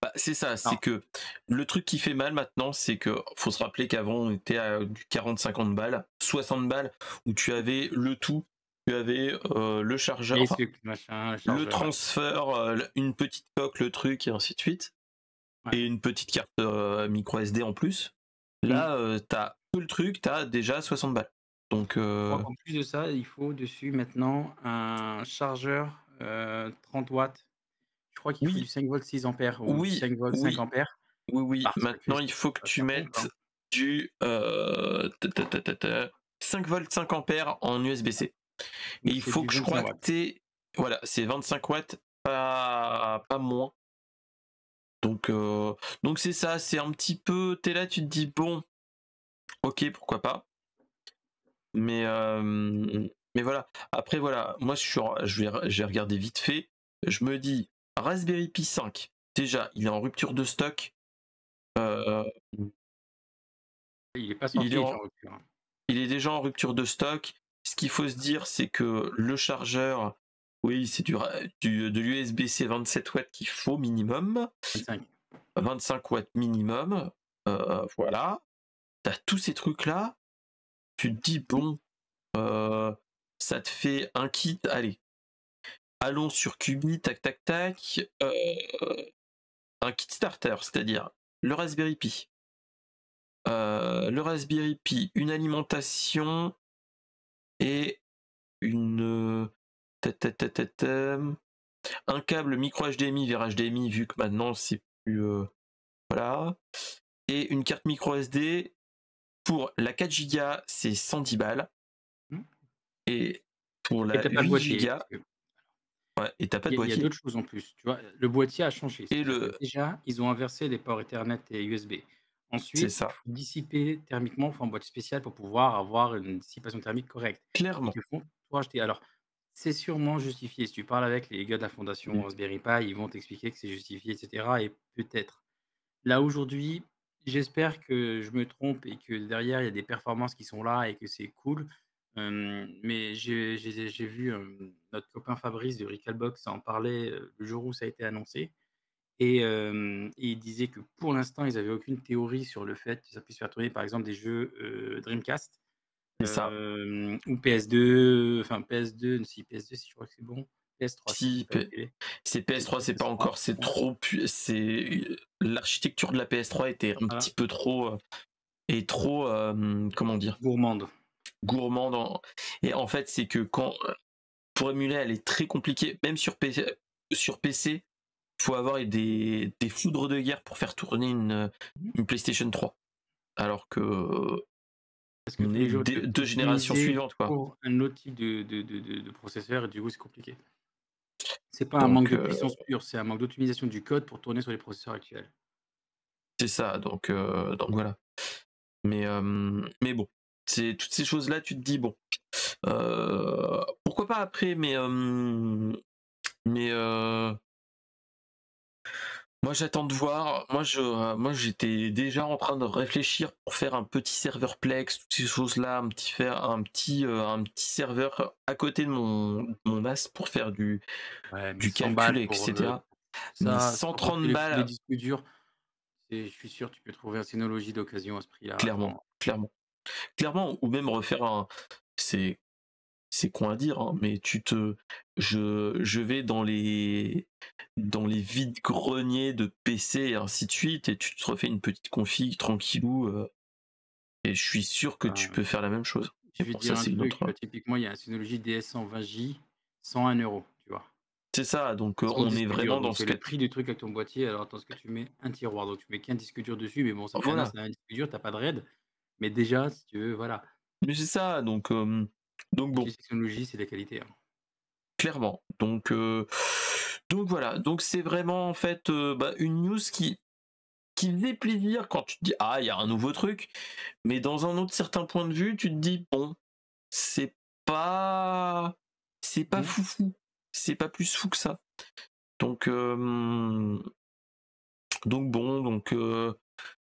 Bah, c'est ça, c'est Alors que le truc qui fait mal maintenant, c'est que faut se rappeler qu'avant on était à du 40-50 balles, 60 balles, où tu avais le tout, tu avais le chargeur, les enfin trucs, machin, le le chargeur, ouais. transfert, une petite coque, le truc, et ainsi de suite, Ouais. et une petite carte micro SD en plus. Mmh. Là, t'as tout le truc, t'as déjà 60 balles. Donc, Je crois qu'en plus de ça, il faut dessus maintenant un chargeur, 30 watts. Je crois qu'il faut du oui, 5 volts 6 ampères ou du oui, 5 volts 5 oui, ampères oui, oui. parce que Maintenant, il faut que tu ça pompe, mettes hein. du 5 volts 5 ampères en USB-C. Et Donc il c'est faut du que je 25 crois que watts. voilà, c'est 25 watts, pas moins. Donc, donc c'est ça, c'est un petit peu, t'es là, tu te dis bon, ok, pourquoi pas. Mais voilà. Après voilà, moi j'ai regardé vite fait. Je me dis Raspberry Pi 5. Déjà, il est en rupture de stock. Euh, Il est pas il sorti, est il est en en- rupture, hein. il est déjà en rupture de stock. Ce qu'il faut se dire, c'est que le chargeur, oui, c'est de l'USB-C 27 watts qu'il faut minimum. 25. 25 watts minimum. Voilà. T'as tous ces trucs-là. Tu te dis, bon, ça te fait un kit. Allez, allons sur Qubit, tac, tac, tac. Un kit starter, c'est-à-dire le Raspberry Pi, une alimentation et une. Un câble micro HDMI vers HDMI, vu que maintenant c'est plus. Voilà. Et une carte micro SD. Pour la 4 Go, c'est 110 balles. Mmh. Et pour Et la tu as pas le 8 boîtier Go, parce que ouais, et t'as pas de il y a boîtier. d'autres choses en plus, tu vois? Le boîtier a changé, Et c'est-à-dire que le. déjà, ils ont inversé les ports Ethernet et USB. C'est Ensuite, il ça. faut dissiper thermiquement, il faut un boîtier spécial pour pouvoir avoir une dissipation thermique correcte. Ils Clairement. te font tout racheter. Alors, c'est sûrement justifié. Si tu parles avec les gars de la fondation Raspberry Pi, ils vont t'expliquer que c'est justifié et cetera et peut-être. Là, aujourd'hui, j'espère que je me trompe et que derrière, il y a des performances qui sont là et que c'est cool. Mais j'ai vu, notre copain Fabrice de Recalbox en parler, le jour où ça a été annoncé et il disait que pour l'instant, ils avaient aucune théorie sur le fait que ça puisse faire tourner, par exemple, des jeux, Dreamcast, C'est ça. ou PS2, enfin PS2, si PS2, si je crois que c'est bon. PS3 si je dis Si pas de bêtises. c'est C'est PS3, c'est pas PS3, encore, c'est bon, trop. C'est l'architecture de la PS3 était un voilà, petit peu trop et trop comment dire, gourmande. gourmande. Et en fait, c'est que quand pour émuler, elle est très compliquée, même sur PC, il faut avoir des foudres de guerre pour faire tourner une PlayStation 3. Alors que Parce que on tous est les jeux ont été deux générations optimisés suivantes, quoi. pour un autre type de processeur et du coup, c'est compliqué. C'est pas un manque Donc de puissance pure, c'est un manque d'optimisation du code pour tourner sur les processeurs actuels. c'est ça. Donc voilà. Mais bon, c'est toutes ces choses-là, tu te dis bon, pourquoi pas après, mais Moi, j'attends de voir. Moi, j'étais déjà en train de réfléchir pour faire un petit serveur Plex, toutes ces choses-là, un petit serveur à côté de mon NAS pour faire Ouais, mais du 100 calcul, balles pour etc. Mais ça, cent pour trente les balles, disques durs, je suis sûr que tu peux trouver un Synology d'occasion à ce prix-là. clairement, clairement, clairement, ou même refaire c'est c'est con à dire, hein, mais je vais dans les vides greniers de PC et ainsi de suite, et tu te refais une petite config tranquillou, et je suis sûr que tu Euh, peux faire la même chose. je Et vais te bon, ça dire un c'est une truc, autre. typiquement, il y a un Synology DS120J, 101 €, tu vois. C'est ça, donc Sans on est disque dur, vraiment dans donc ce c'est cas. le prix du truc avec ton boîtier. Alors attends, ce que tu mets un tiroir, donc tu mets qu'un disque dur dessus, mais bon, ça fait un an, Voilà, c'est un disque dur, t'as pas de RAID, mais déjà, si tu veux, voilà. mais c'est ça, donc bon, Chez Synology, c'est de la qualité, hein. clairement. Donc voilà, donc c'est vraiment en fait une news qui faisait plaisir quand tu te dis ah il y a un nouveau truc, mais dans un autre certain point de vue, tu te dis bon, c'est pas c'est pas Mmh. foufou, c'est pas plus fou que ça. Donc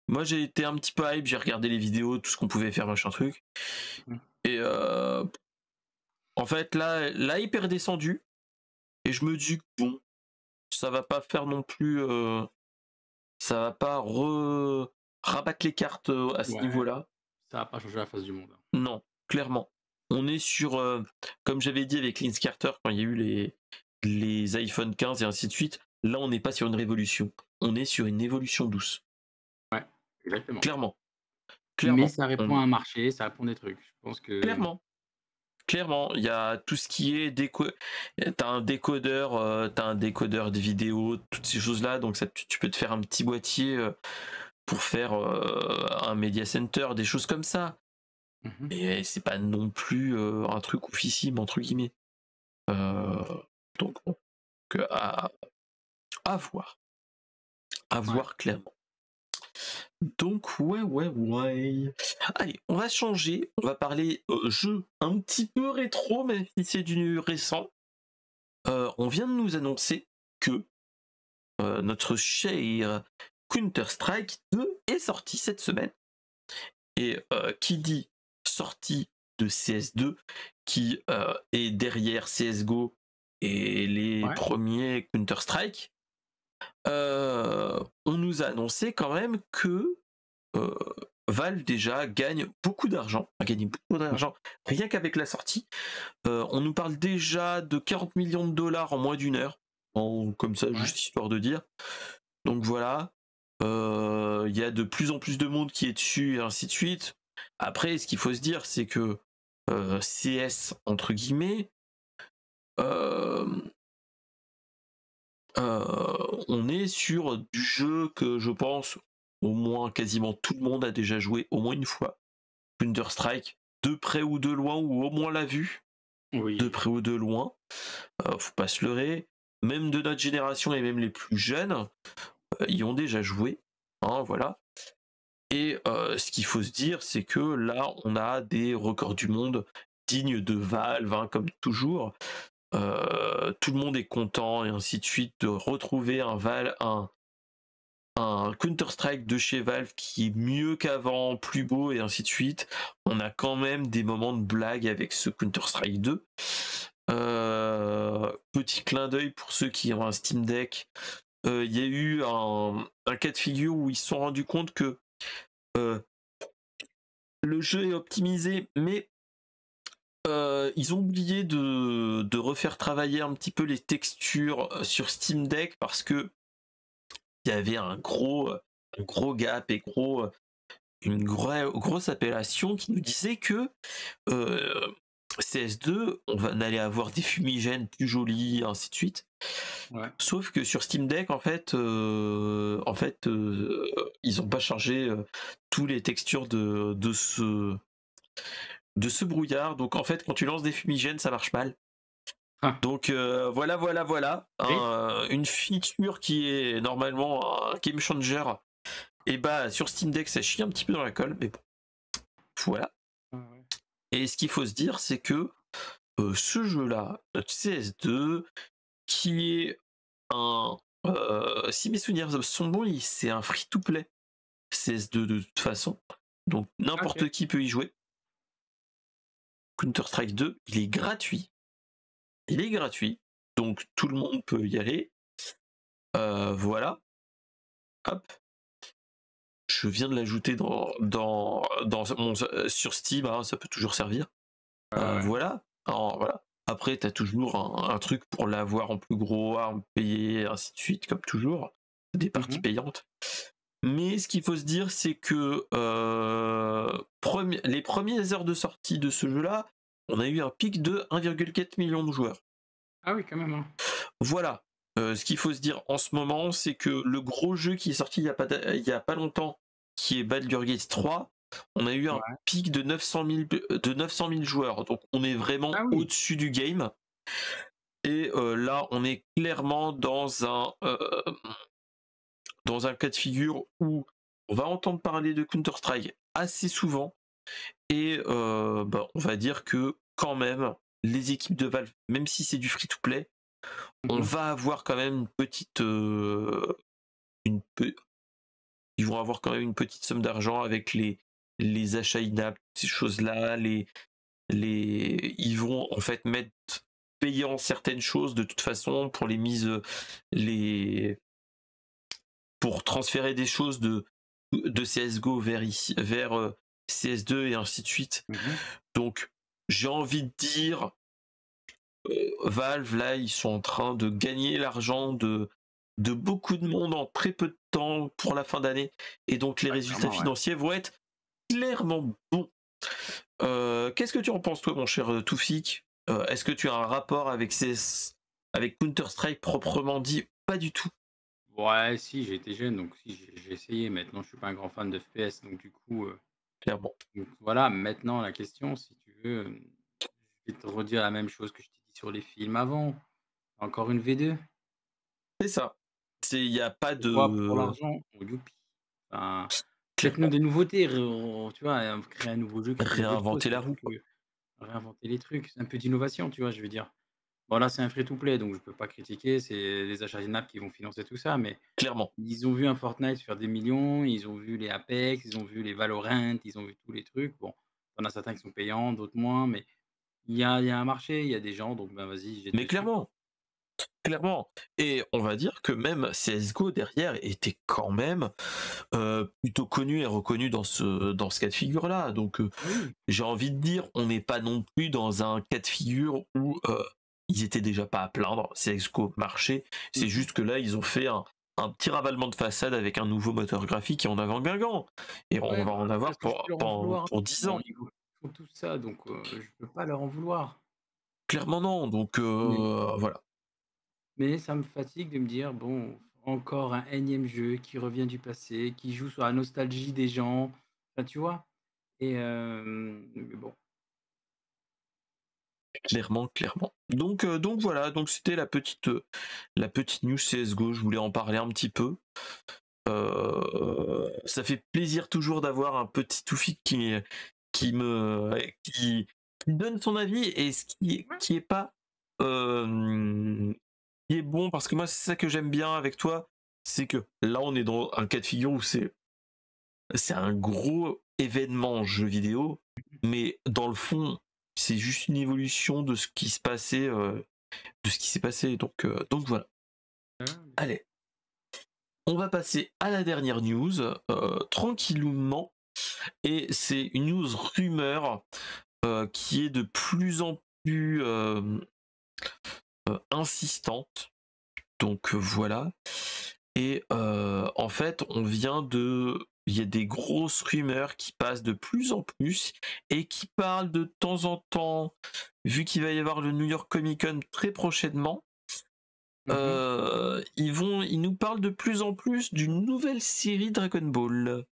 moi j'ai été un petit peu hype, j'ai regardé les vidéos, tout ce qu'on pouvait faire, machin truc. Mmh. Et en fait là, la hype est redescendue et je me dis bon, ça va pas faire non plus, ça va pas rabattre les cartes à ce Ouais, niveau-là. ça va pas changer la face du monde, hein. Non, clairement. On est sur, comme j'avais dit avec Linz Carter quand il y a eu les iPhone 15 et ainsi de suite, là on n'est pas sur une révolution, on est sur une évolution douce. Ouais, exactement. Clairement, Mais clairement, ça répond à un marché, ça répond à des trucs. Je pense que clairement. Clairement, il y a tout ce qui est t'as un décodeur de vidéo, toutes ces choses-là, donc ça, tu peux te faire un petit boîtier pour faire un media center, des choses comme ça. mmh Et c'est pas non plus un truc oufissime entre guillemets. Euh, donc bon, à voir, à ouais. voir clairement. Donc ouais. Allez, on va changer, on va parler jeu un petit peu rétro, même si c'est du récent. On vient de nous annoncer que notre cher Counter-Strike 2 est sorti cette semaine. Et qui dit sortie de CS2, qui est derrière CSGO et les Ouais. premiers Counter-Strike, on nous a annoncé quand même que euh, Valve déjà gagne beaucoup d'argent, a gagné beaucoup d'argent rien qu'avec la sortie. On nous parle déjà de 40 millions de dollars en moins d'une heure, comme ça, Ouais. juste histoire de dire. Donc voilà, il y a de plus en plus de monde qui est dessus et ainsi de suite. Après, ce qu'il faut se dire, c'est que CS, entre guillemets, euh, on est sur du jeu que je pense au moins quasiment tout le monde a déjà joué au moins une fois. Counter-Strike, de près ou de loin, ou au moins l'a vu, de Oui. près ou de loin. Faut pas se leurrer. Même de notre génération et même les plus jeunes y ont déjà joué. Hein, voilà. Et ce qu'il faut se dire, c'est que là, on a des records du monde dignes de Valve, hein, comme toujours. Tout le monde est content et ainsi de suite de retrouver un Counter-Strike de chez Valve qui est mieux qu'avant, plus beau et ainsi de suite. On a quand même des moments de blague avec ce Counter-Strike 2. Petit clin d'œil pour ceux qui ont un Steam Deck. Il y a eu un cas de figure où ils se sont rendus compte que euh, le jeu est optimisé, mais ils ont oublié de refaire travailler un petit peu les textures sur Steam Deck parce que il y avait un gros gap et une grosse appellation qui nous disait que euh, CS2, on allait avoir des fumigènes plus jolis, ainsi de suite. Ouais. Sauf que sur Steam Deck, ils n'ont pas chargé tous les textures de ce brouillard. Donc en fait, quand tu lances des fumigènes, ça marche mal. Ah. Donc voilà, Et une feature qui est normalement un game changer. Et bah sur Steam Deck, ça chie un petit peu dans la colle, mais bon, voilà. ouais. Et ce qu'il faut se dire, c'est que ce jeu-là, notre CS2, qui est un Si mes souvenirs sont bons, c'est un free-to-play CS2 de toute façon. Donc OK. n'importe qui peut y jouer. Counter-Strike 2, il est gratuit. Il est gratuit. Donc tout le monde peut y aller. Voilà. Hop. Je viens de l'ajouter sur Steam, hein, ça peut toujours servir. Ouais. Voilà. Alors, voilà. Après, tu as toujours un truc pour l'avoir en plus gros, arme payée, ainsi de suite, comme toujours. Des parties Mmh. payantes. Mais ce qu'il faut se dire, c'est que les premières heures de sortie de ce jeu-là, on a eu un pic de 1,4 million de joueurs. Ah oui, quand même, hein. Voilà. Ce qu'il faut se dire en ce moment, c'est que le gros jeu qui est sorti il y a pas longtemps, qui est Baldur's Gate 3, on a eu un Ouais. pic de 900 000 joueurs. Donc on est vraiment Ah oui. au-dessus du game. Et là, on est clairement dans un cas de figure où on va entendre parler de Counter-Strike assez souvent. Et on va dire que quand même, les équipes de Valve, même si c'est du free-to-play, on Mmh. va avoir quand même une petite ils vont avoir quand même une petite somme d'argent avec les achats in-app, ces choses-là, ils vont en fait mettre payant certaines choses de toute façon pour les pour transférer des choses de CSGO vers CS2 et ainsi de suite. Mmh. Donc j'ai envie de dire Valve, là, ils sont en train de gagner l'argent de beaucoup de monde en très peu de temps pour la fin d'année. Et donc, les Ouais, résultats clairement, ouais. financiers vont être clairement bons. Qu'est-ce que tu en penses, toi, mon cher Toufik? Est-ce que tu as un rapport avec Counter-Strike proprement dit? Pas du tout, Ouais, si, j'ai été jeune, donc si, j'ai essayé. Maintenant, je suis pas un grand fan de FPS, donc du coup, clairement. donc voilà. Maintenant, la question, si tu veux, je vais te redire la même chose que je t'ai dit sur les films avant. Encore une V2? C'est ça. Il n'y a pas Pourquoi? Pour de. l'argent? Oh youpi! Enfin, faites-nous Clairement, des nouveautés, tu vois? Créer un nouveau jeu, créer de nouvelles choses réinventer la plutôt roue, quoi. que réinventer les trucs. Un peu d'innovation, tu vois? Je veux dire. Bon là, c'est un free to play, donc je peux pas critiquer, c'est les achats in-app qui vont financer tout ça, mais Clairement, ils ont vu un Fortnite faire des millions, ils ont vu les Apex, ils ont vu les Valorant, ils ont vu tous les trucs. Bon, il y en a certains qui sont payants, d'autres moins, mais il y a un marché, il y a des gens, donc ben, vas-y, jette mais dessus, quoi. clairement. Clairement. Et on va dire que même CSGO derrière était quand même plutôt connu et reconnu dans ce cas de figure-là. Donc Oui. j'ai envie de dire, on n'est pas non plus dans un cas de figure où ils étaient déjà pas à plaindre, CSGO marchait. C'est Mmh. juste que là, ils ont fait un petit ravalement de façade avec un nouveau moteur graphique et en avant Guingamp. Et on Ouais, va bah, en après, avoir est-ce que je peux leur en vouloir? pour 10 Non, ans. ils font tout ça, donc je peux pas leur en vouloir. Clairement non. Donc Mais voilà. mais ça me fatigue de me dire: «Bon, encore un énième jeu qui revient du passé, qui joue sur la nostalgie des gens». Enfin, tu vois? Et mais bon. Clairement, clairement. Donc voilà, donc c'était la petite news CSGO, je voulais en parler un petit peu. Ça fait plaisir toujours d'avoir un petit Toufik qui me qui donne son avis et qui est pas qui est bon parce que moi c'est ça que j'aime bien avec toi, c'est que là on est dans un cas de figure où c'est un gros événement jeu vidéo, mais dans le fond, c'est juste une évolution de ce qui se passait, de ce qui s'est passé. Donc voilà. Hein, Allez, on va passer à la dernière news, tranquillement. Et c'est une news rumeur qui est de plus en plus insistante. Donc voilà. Et en fait, il y a des grosses rumeurs qui passent de plus en plus et qui parlent de temps en temps, vu qu'il va y avoir le New York Comic Con très prochainement, mmh. ils nous parlent de plus en plus d'une nouvelle série Dragon Ball.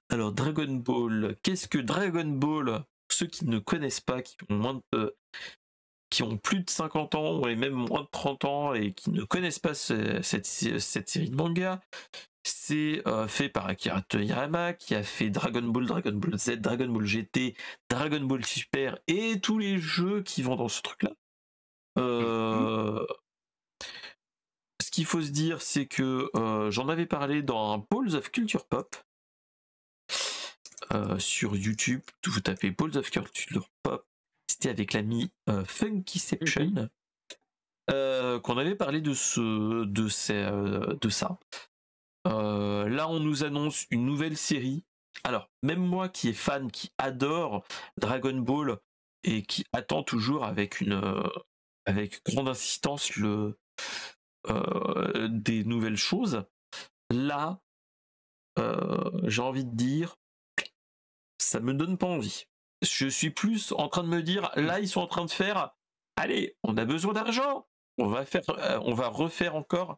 Alors Dragon Ball, qu'est-ce que Dragon Ball? Ceux qui ne connaissent pas, qui ont plus de 50 ans et même moins de 30 ans et qui ne connaissent pas cette série de manga, c'est fait par Akira Toriyama qui a fait Dragon Ball, Dragon Ball Z, Dragon Ball GT, Dragon Ball Super et tous les jeux qui vont dans ce truc-là. Mmh. Euh, Ce qu'il faut se dire, c'est que j'en avais parlé dans Balls of Culture Pop sur YouTube. Vous tapez Balls of Culture Pop. C'était avec l'ami Funkyception. Qu'on avait parlé de ça. Là, on nous annonce une nouvelle série. Alors, même moi qui est fan, qui adore Dragon Ball et qui attend toujours avec grande insistance des nouvelles choses, là, j'ai envie de dire, ça me donne pas envie. Je suis plus en train de me dire, là, ils sont en train de faire, allez, on a besoin d'argent, on va refaire encore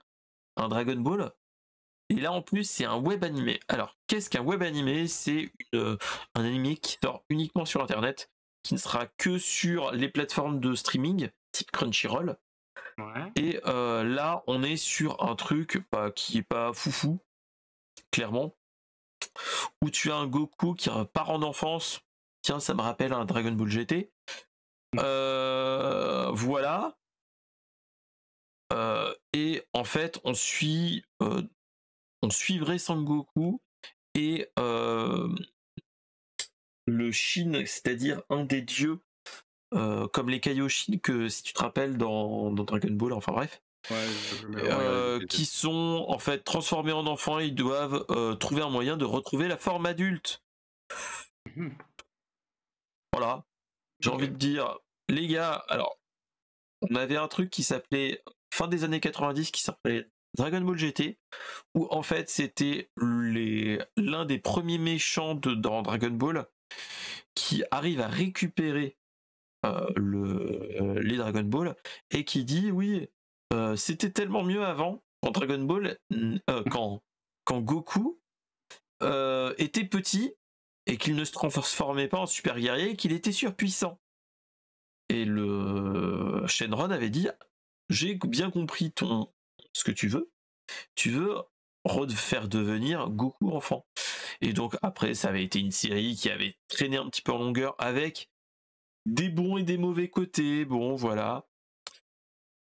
un Dragon Ball. Et là, en plus, c'est un web animé. Alors, qu'est-ce qu'un web animé? C'est un animé qui sort uniquement sur Internet, qui ne sera que sur les plateformes de streaming, type Crunchyroll. Ouais. Et là, on est sur un truc qui est pas foufou, clairement, où tu as un Goku qui a un parent d'enfance. Tiens, ça me rappelle un Dragon Ball GT. Voilà. Et en fait, on suivrait Sangoku et le Shin, c'est-à-dire un des dieux, comme les Kaioshin, que si tu te rappelles dans Dragon Ball, enfin bref, qui sont en fait transformés en enfants et ils doivent trouver un moyen de retrouver la forme adulte. Voilà, j'ai envie de dire, les gars, alors, on avait un truc qui s'appelait, fin des années 90, qui s'appelait Dragon Ball GT, où en fait c'était l'un des premiers méchants dans Dragon Ball qui arrive à récupérer les Dragon Ball et qui dit oui, c'était tellement mieux avant quand Dragon Ball, quand Goku était petit et qu'il ne se transformait pas en super guerrier et qu'il était surpuissant. Et le Shenron avait dit, j'ai bien compris ce que tu veux faire devenir Goku enfant. Et donc après, ça avait été une série qui avait traîné un petit peu en longueur avec des bons et des mauvais côtés, bon voilà.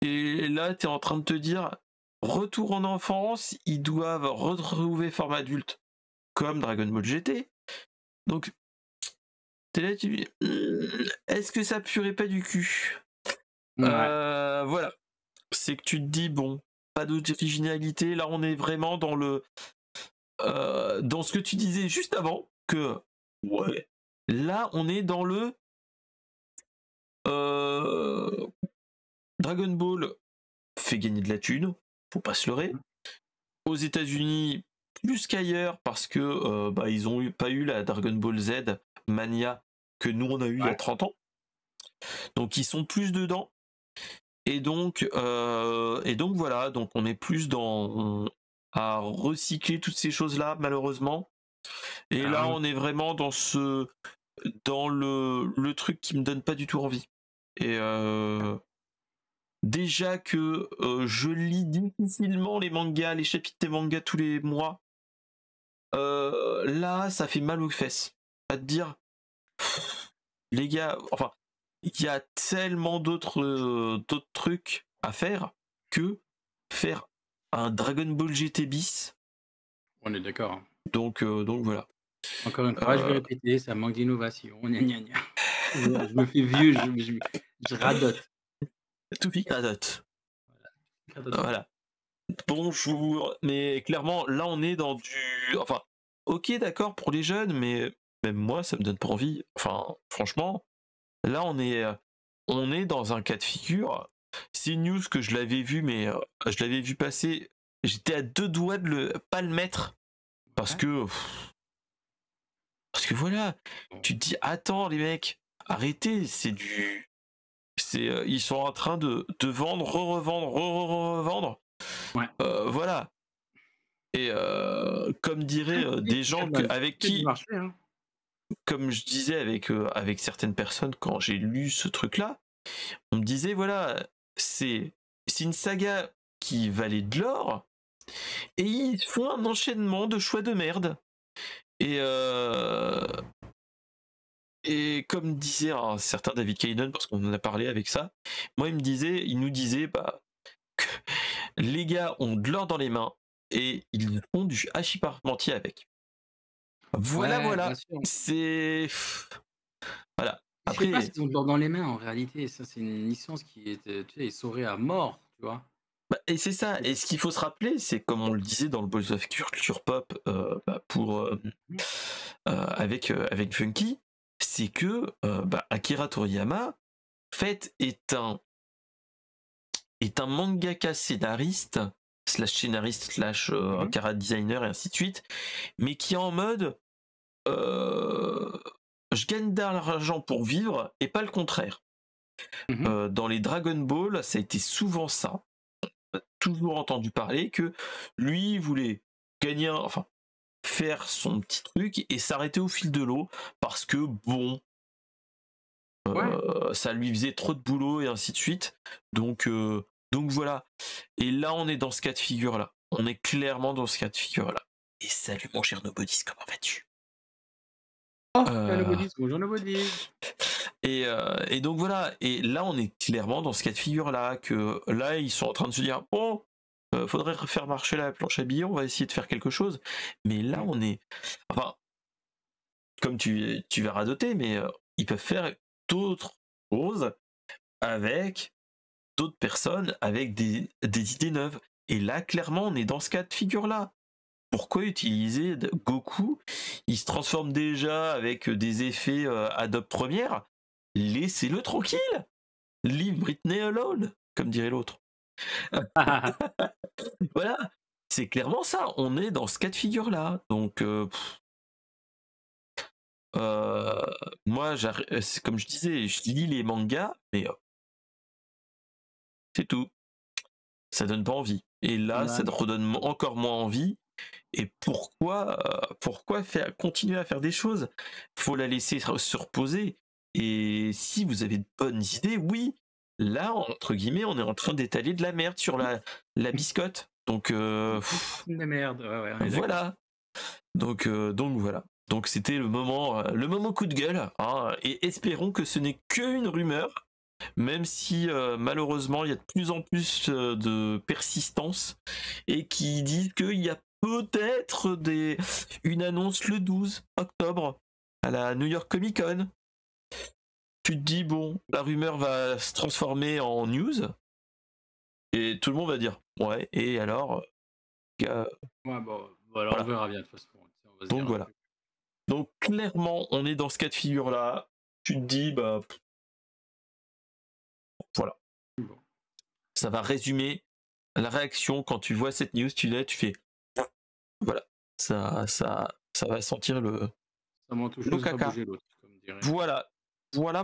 Et là, tu es en train de te dire, retour en enfance, ils doivent retrouver forme adulte comme Dragon Ball GT. Donc, t'es là, tu dis, est-ce que ça puerait pas du cul? Voilà. C'est que tu te dis, bon, pas d'originalité, là on est vraiment dans dans ce que tu disais juste avant, que, ouais, là on est dans le Dragon Ball fait gagner de la thune, faut pas se leurrer. Aux États-Unis, plus qu'ailleurs, parce que ils ont pas eu la Dragon Ball Z Mania que nous on a eu il y a 30 ans. Donc ils sont plus dedans. Et donc voilà, donc on est plus à recycler toutes ces choses-là, malheureusement. Et là, on est vraiment dans le truc qui me donne pas du tout envie. Et déjà que je lis difficilement les mangas, les chapitres des mangas tous les mois. Là, ça fait mal aux fesses. Pas te dire, les gars, enfin, il y a tellement d'autres trucs à faire que faire un Dragon Ball GT bis. On est d'accord. Donc voilà. Encore une fois, je vais répéter, ça manque d'innovation. Gna gna gna. Je me fais vieux, je radote. Tout pique radote. Voilà. Bonjour. Mais clairement, là, on est dans du. Enfin, ok, d'accord pour les jeunes, mais même moi, ça me donne pas envie. Enfin, franchement, là, on est dans un cas de figure. C'est une news que je l'avais vu, mais je l'avais vu passer. J'étais à 2 doigts de pas le mettre parce que voilà, tu te dis attends les mecs, arrêtez, ils sont en train de vendre, revendre. Ouais. Voilà. Et comme diraient des gens avec qui, comme je disais avec certaines personnes quand j'ai lu ce truc-là, on me disait voilà, c'est une saga qui valait de l'or et ils font un enchaînement de choix de merde. Et comme disait un certain David Kaiden, parce qu'on en a parlé avec ça, moi il nous disait Les gars ont de l'or dans les mains et ils font du hachis parmentier avec. Voilà, Ouais, bien voilà. sûr. C'est voilà. Je sais pas Après, s'ils ont de l'or dans les mains en réalité. Ça, c'est une licence qui est, tu sais, essorée à mort, tu vois. et c'est ça. Et ce qu'il faut se rappeler, c'est comme on le disait dans le Balls of Culture Pop pour Mhm. avec Funky, c'est que Akira Toriyama, en fait, est un mangaka scénariste slash scénariste slash Mhm. chara designer et ainsi de suite, mais qui est en mode euh, je gagne de l'argent pour vivre et pas le contraire. Mhm. Dans les Dragon Ball, ça a été souvent ça. On a toujours entendu parler que lui il voulait gagner, enfin faire son petit truc et s'arrêter au fil de l'eau parce que bon, Ouais. ça lui faisait trop de boulot et ainsi de suite. Donc voilà. Et là, on est dans ce cas de figure là. On est clairement dans ce cas de figure là. Et salut mon cher Nobodis, comment vas-tu? Oh, il y a un Euh, Nobodies. Bonjour Nobodies. et donc voilà. Et là, on est clairement dans ce cas de figure là que là, ils sont en train de se dire bon, faudrait faire marcher la planche à billets. On va essayer de faire quelque chose. Mais là, Mhm. on est, enfin, comme tu verras doter, mais ils peuvent faire d'autres choses avec d'autres personnes avec des idées neuves. Et là, clairement, on est dans ce cas de figure-là. Pourquoi utiliser Goku? Il se transforme déjà avec des effets Adobe Premiere. Laissez-le tranquille. Leave Britney alone, comme dirait l'autre. Voilà, c'est clairement ça. On est dans ce cas de figure-là. Donc, euh, moi, c'est comme je disais, je lis les mangas, mais c'est tout. Ça donne pas envie. Et là, ça te Dommage. redonne encore moins envie. Et pourquoi continuer à faire des choses? Faut la laisser se reposer. Et si vous avez de bonnes idées, oui, là, entre guillemets, on est en train d'étaler de la merde sur la biscotte. Donc, De merde. Ouais, ouais, on est d'accord. voilà. Donc voilà. Donc c'était le moment coup de gueule, hein, et espérons que ce n'est qu'une rumeur, même si malheureusement il y a de plus en plus de persistance et qui disent qu'il y a peut-être une annonce le 12 octobre à la New York Comic Con. Tu te dis bon, la rumeur va se transformer en news et tout le monde va dire ouais, et alors gars, Ouais, bon, voilà, on voilà. verra bien de toute façon. On va se Donc dire un voilà. truc. Donc clairement, on est dans ce cas de figure là. Tu te dis bah voilà. Bon. Ça va résumer la réaction quand tu vois cette news, tu fais voilà, ça va sentir Ça m'en touche le une, fera caca. bouger l'autre, comme dirait. Voilà, voilà.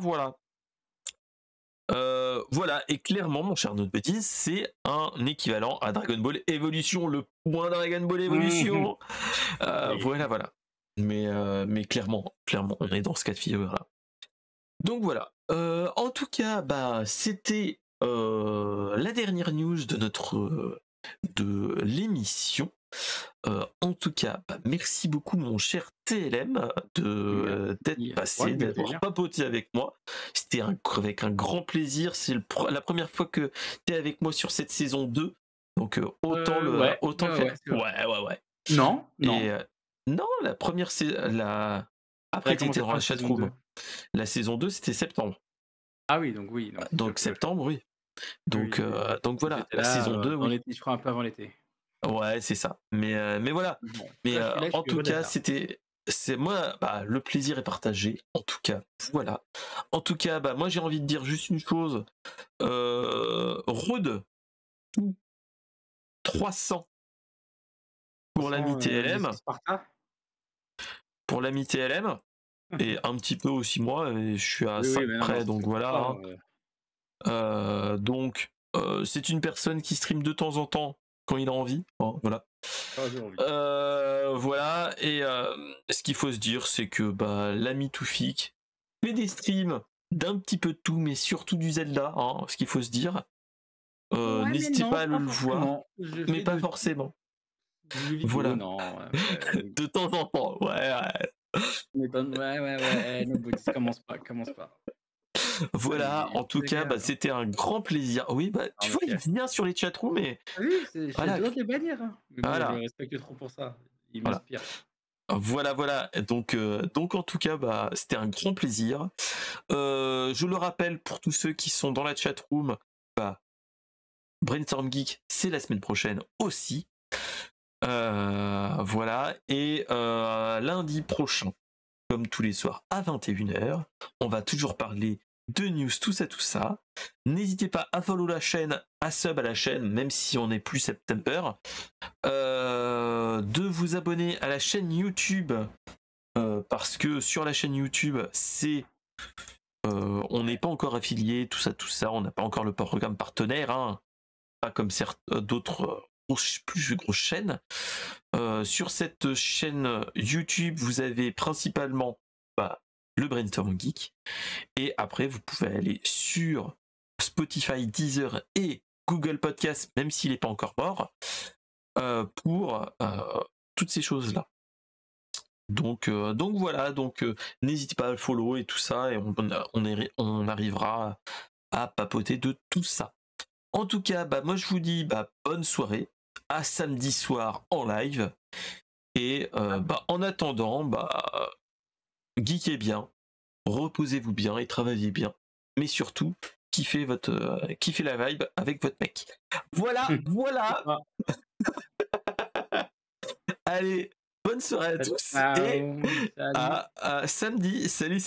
Voilà, et clairement, mon cher Notebuddies, c'est un équivalent à Dragon Ball Evolution, le point Dragon Ball Mhm. Evolution. Oui. Voilà. Mais clairement, on est dans ce cas de figure là. Donc voilà. En tout cas, bah, c'était la dernière news de l'émission. En tout cas, bah, merci beaucoup mon cher TLM d'être Merci à toi passé, de d'avoir m'accueillir. papoté avec moi. C'était avec un grand plaisir. C'est la première fois que tu es avec moi sur cette saison 2. Donc Ouais, autant ouais, faire. ouais, c'est vrai. Ouais. Non, Et non. non, la première Elle après a tu étais commencé dans par la la saison 2. chatroom. La saison 2 c'était septembre. Ah oui, donc c'est sûr Donc que septembre, oui. oui, Donc voilà, j'étais la là, saison 2 dans oui. l'été, je crois un peu avant l'été. Ouais, c'est ça. Mais voilà. Bon, Mais là, je en suis tout heureux d'être cas, là. c'est moi, bah, le plaisir est partagé. En tout cas, voilà. En tout cas, bah, moi j'ai envie de dire juste une chose. Rude, 300 pour l'ami Sans TLM, Sparta? pour l'ami TLM, et un petit peu aussi moi, et je suis à Oui, oui, 5 mais non, près, ça donc suffit voilà. pas. Hein. Donc, c'est une personne qui stream de temps en temps quand il a envie. Hein, voilà. Quand j'ai envie. Voilà, et ce qu'il faut se dire, c'est que bah, l'ami Toufik fait des streams d'un petit peu de tout, mais surtout du Zelda, hein, ce qu'il faut se dire. Ouais, mais N'hésitez non, pas à pas le voir, forcément. Je mais fais pas de forcément. du jeu vidéo, Voilà, non, de temps en temps, ouais. mais ouais, Nobody, commence pas. Voilà, il en tout est cas, agréable, hein. c'était un grand plaisir. Oui, Ah tu bah, vois, il vient sur les chatrooms et ah oui, j'ai le voilà, droit de les bannir, hein, mais bon, je le voilà, respecte trop pour ça. Il voilà. m'inspire. Voilà. Donc en tout cas, c'était un grand plaisir. Je le rappelle pour tous ceux qui sont dans la chatroom, bah, Brainstorm Geek, c'est la semaine prochaine aussi. Voilà. Et lundi prochain, comme tous les soirs à 21h, on va toujours parler de news, tout ça. N'hésitez pas à follow la chaîne, à sub à la chaîne, même si on n'est plus September. De vous abonner à la chaîne YouTube, parce que sur la chaîne YouTube, on n'est pas encore affilié, tout ça, on n'a pas encore le programme partenaire, hein, pas comme d'autres plus grosses chaînes. Sur cette chaîne YouTube, vous avez principalement le Brainstorm Geek, et après vous pouvez aller sur Spotify, Deezer et Google Podcast, même s'il n'est pas encore mort, pour toutes ces choses-là. Donc voilà, n'hésitez pas à le follow et tout ça, et on arrivera à papoter de tout ça. En tout cas, moi je vous dis bonne soirée, à samedi soir en live, et en attendant, geekez bien, reposez-vous bien et travaillez bien, mais surtout kiffez la vibe avec votre mec. Voilà. C'est ça. Allez, bonne soirée à tous et Ciao, salut. à samedi. Salut.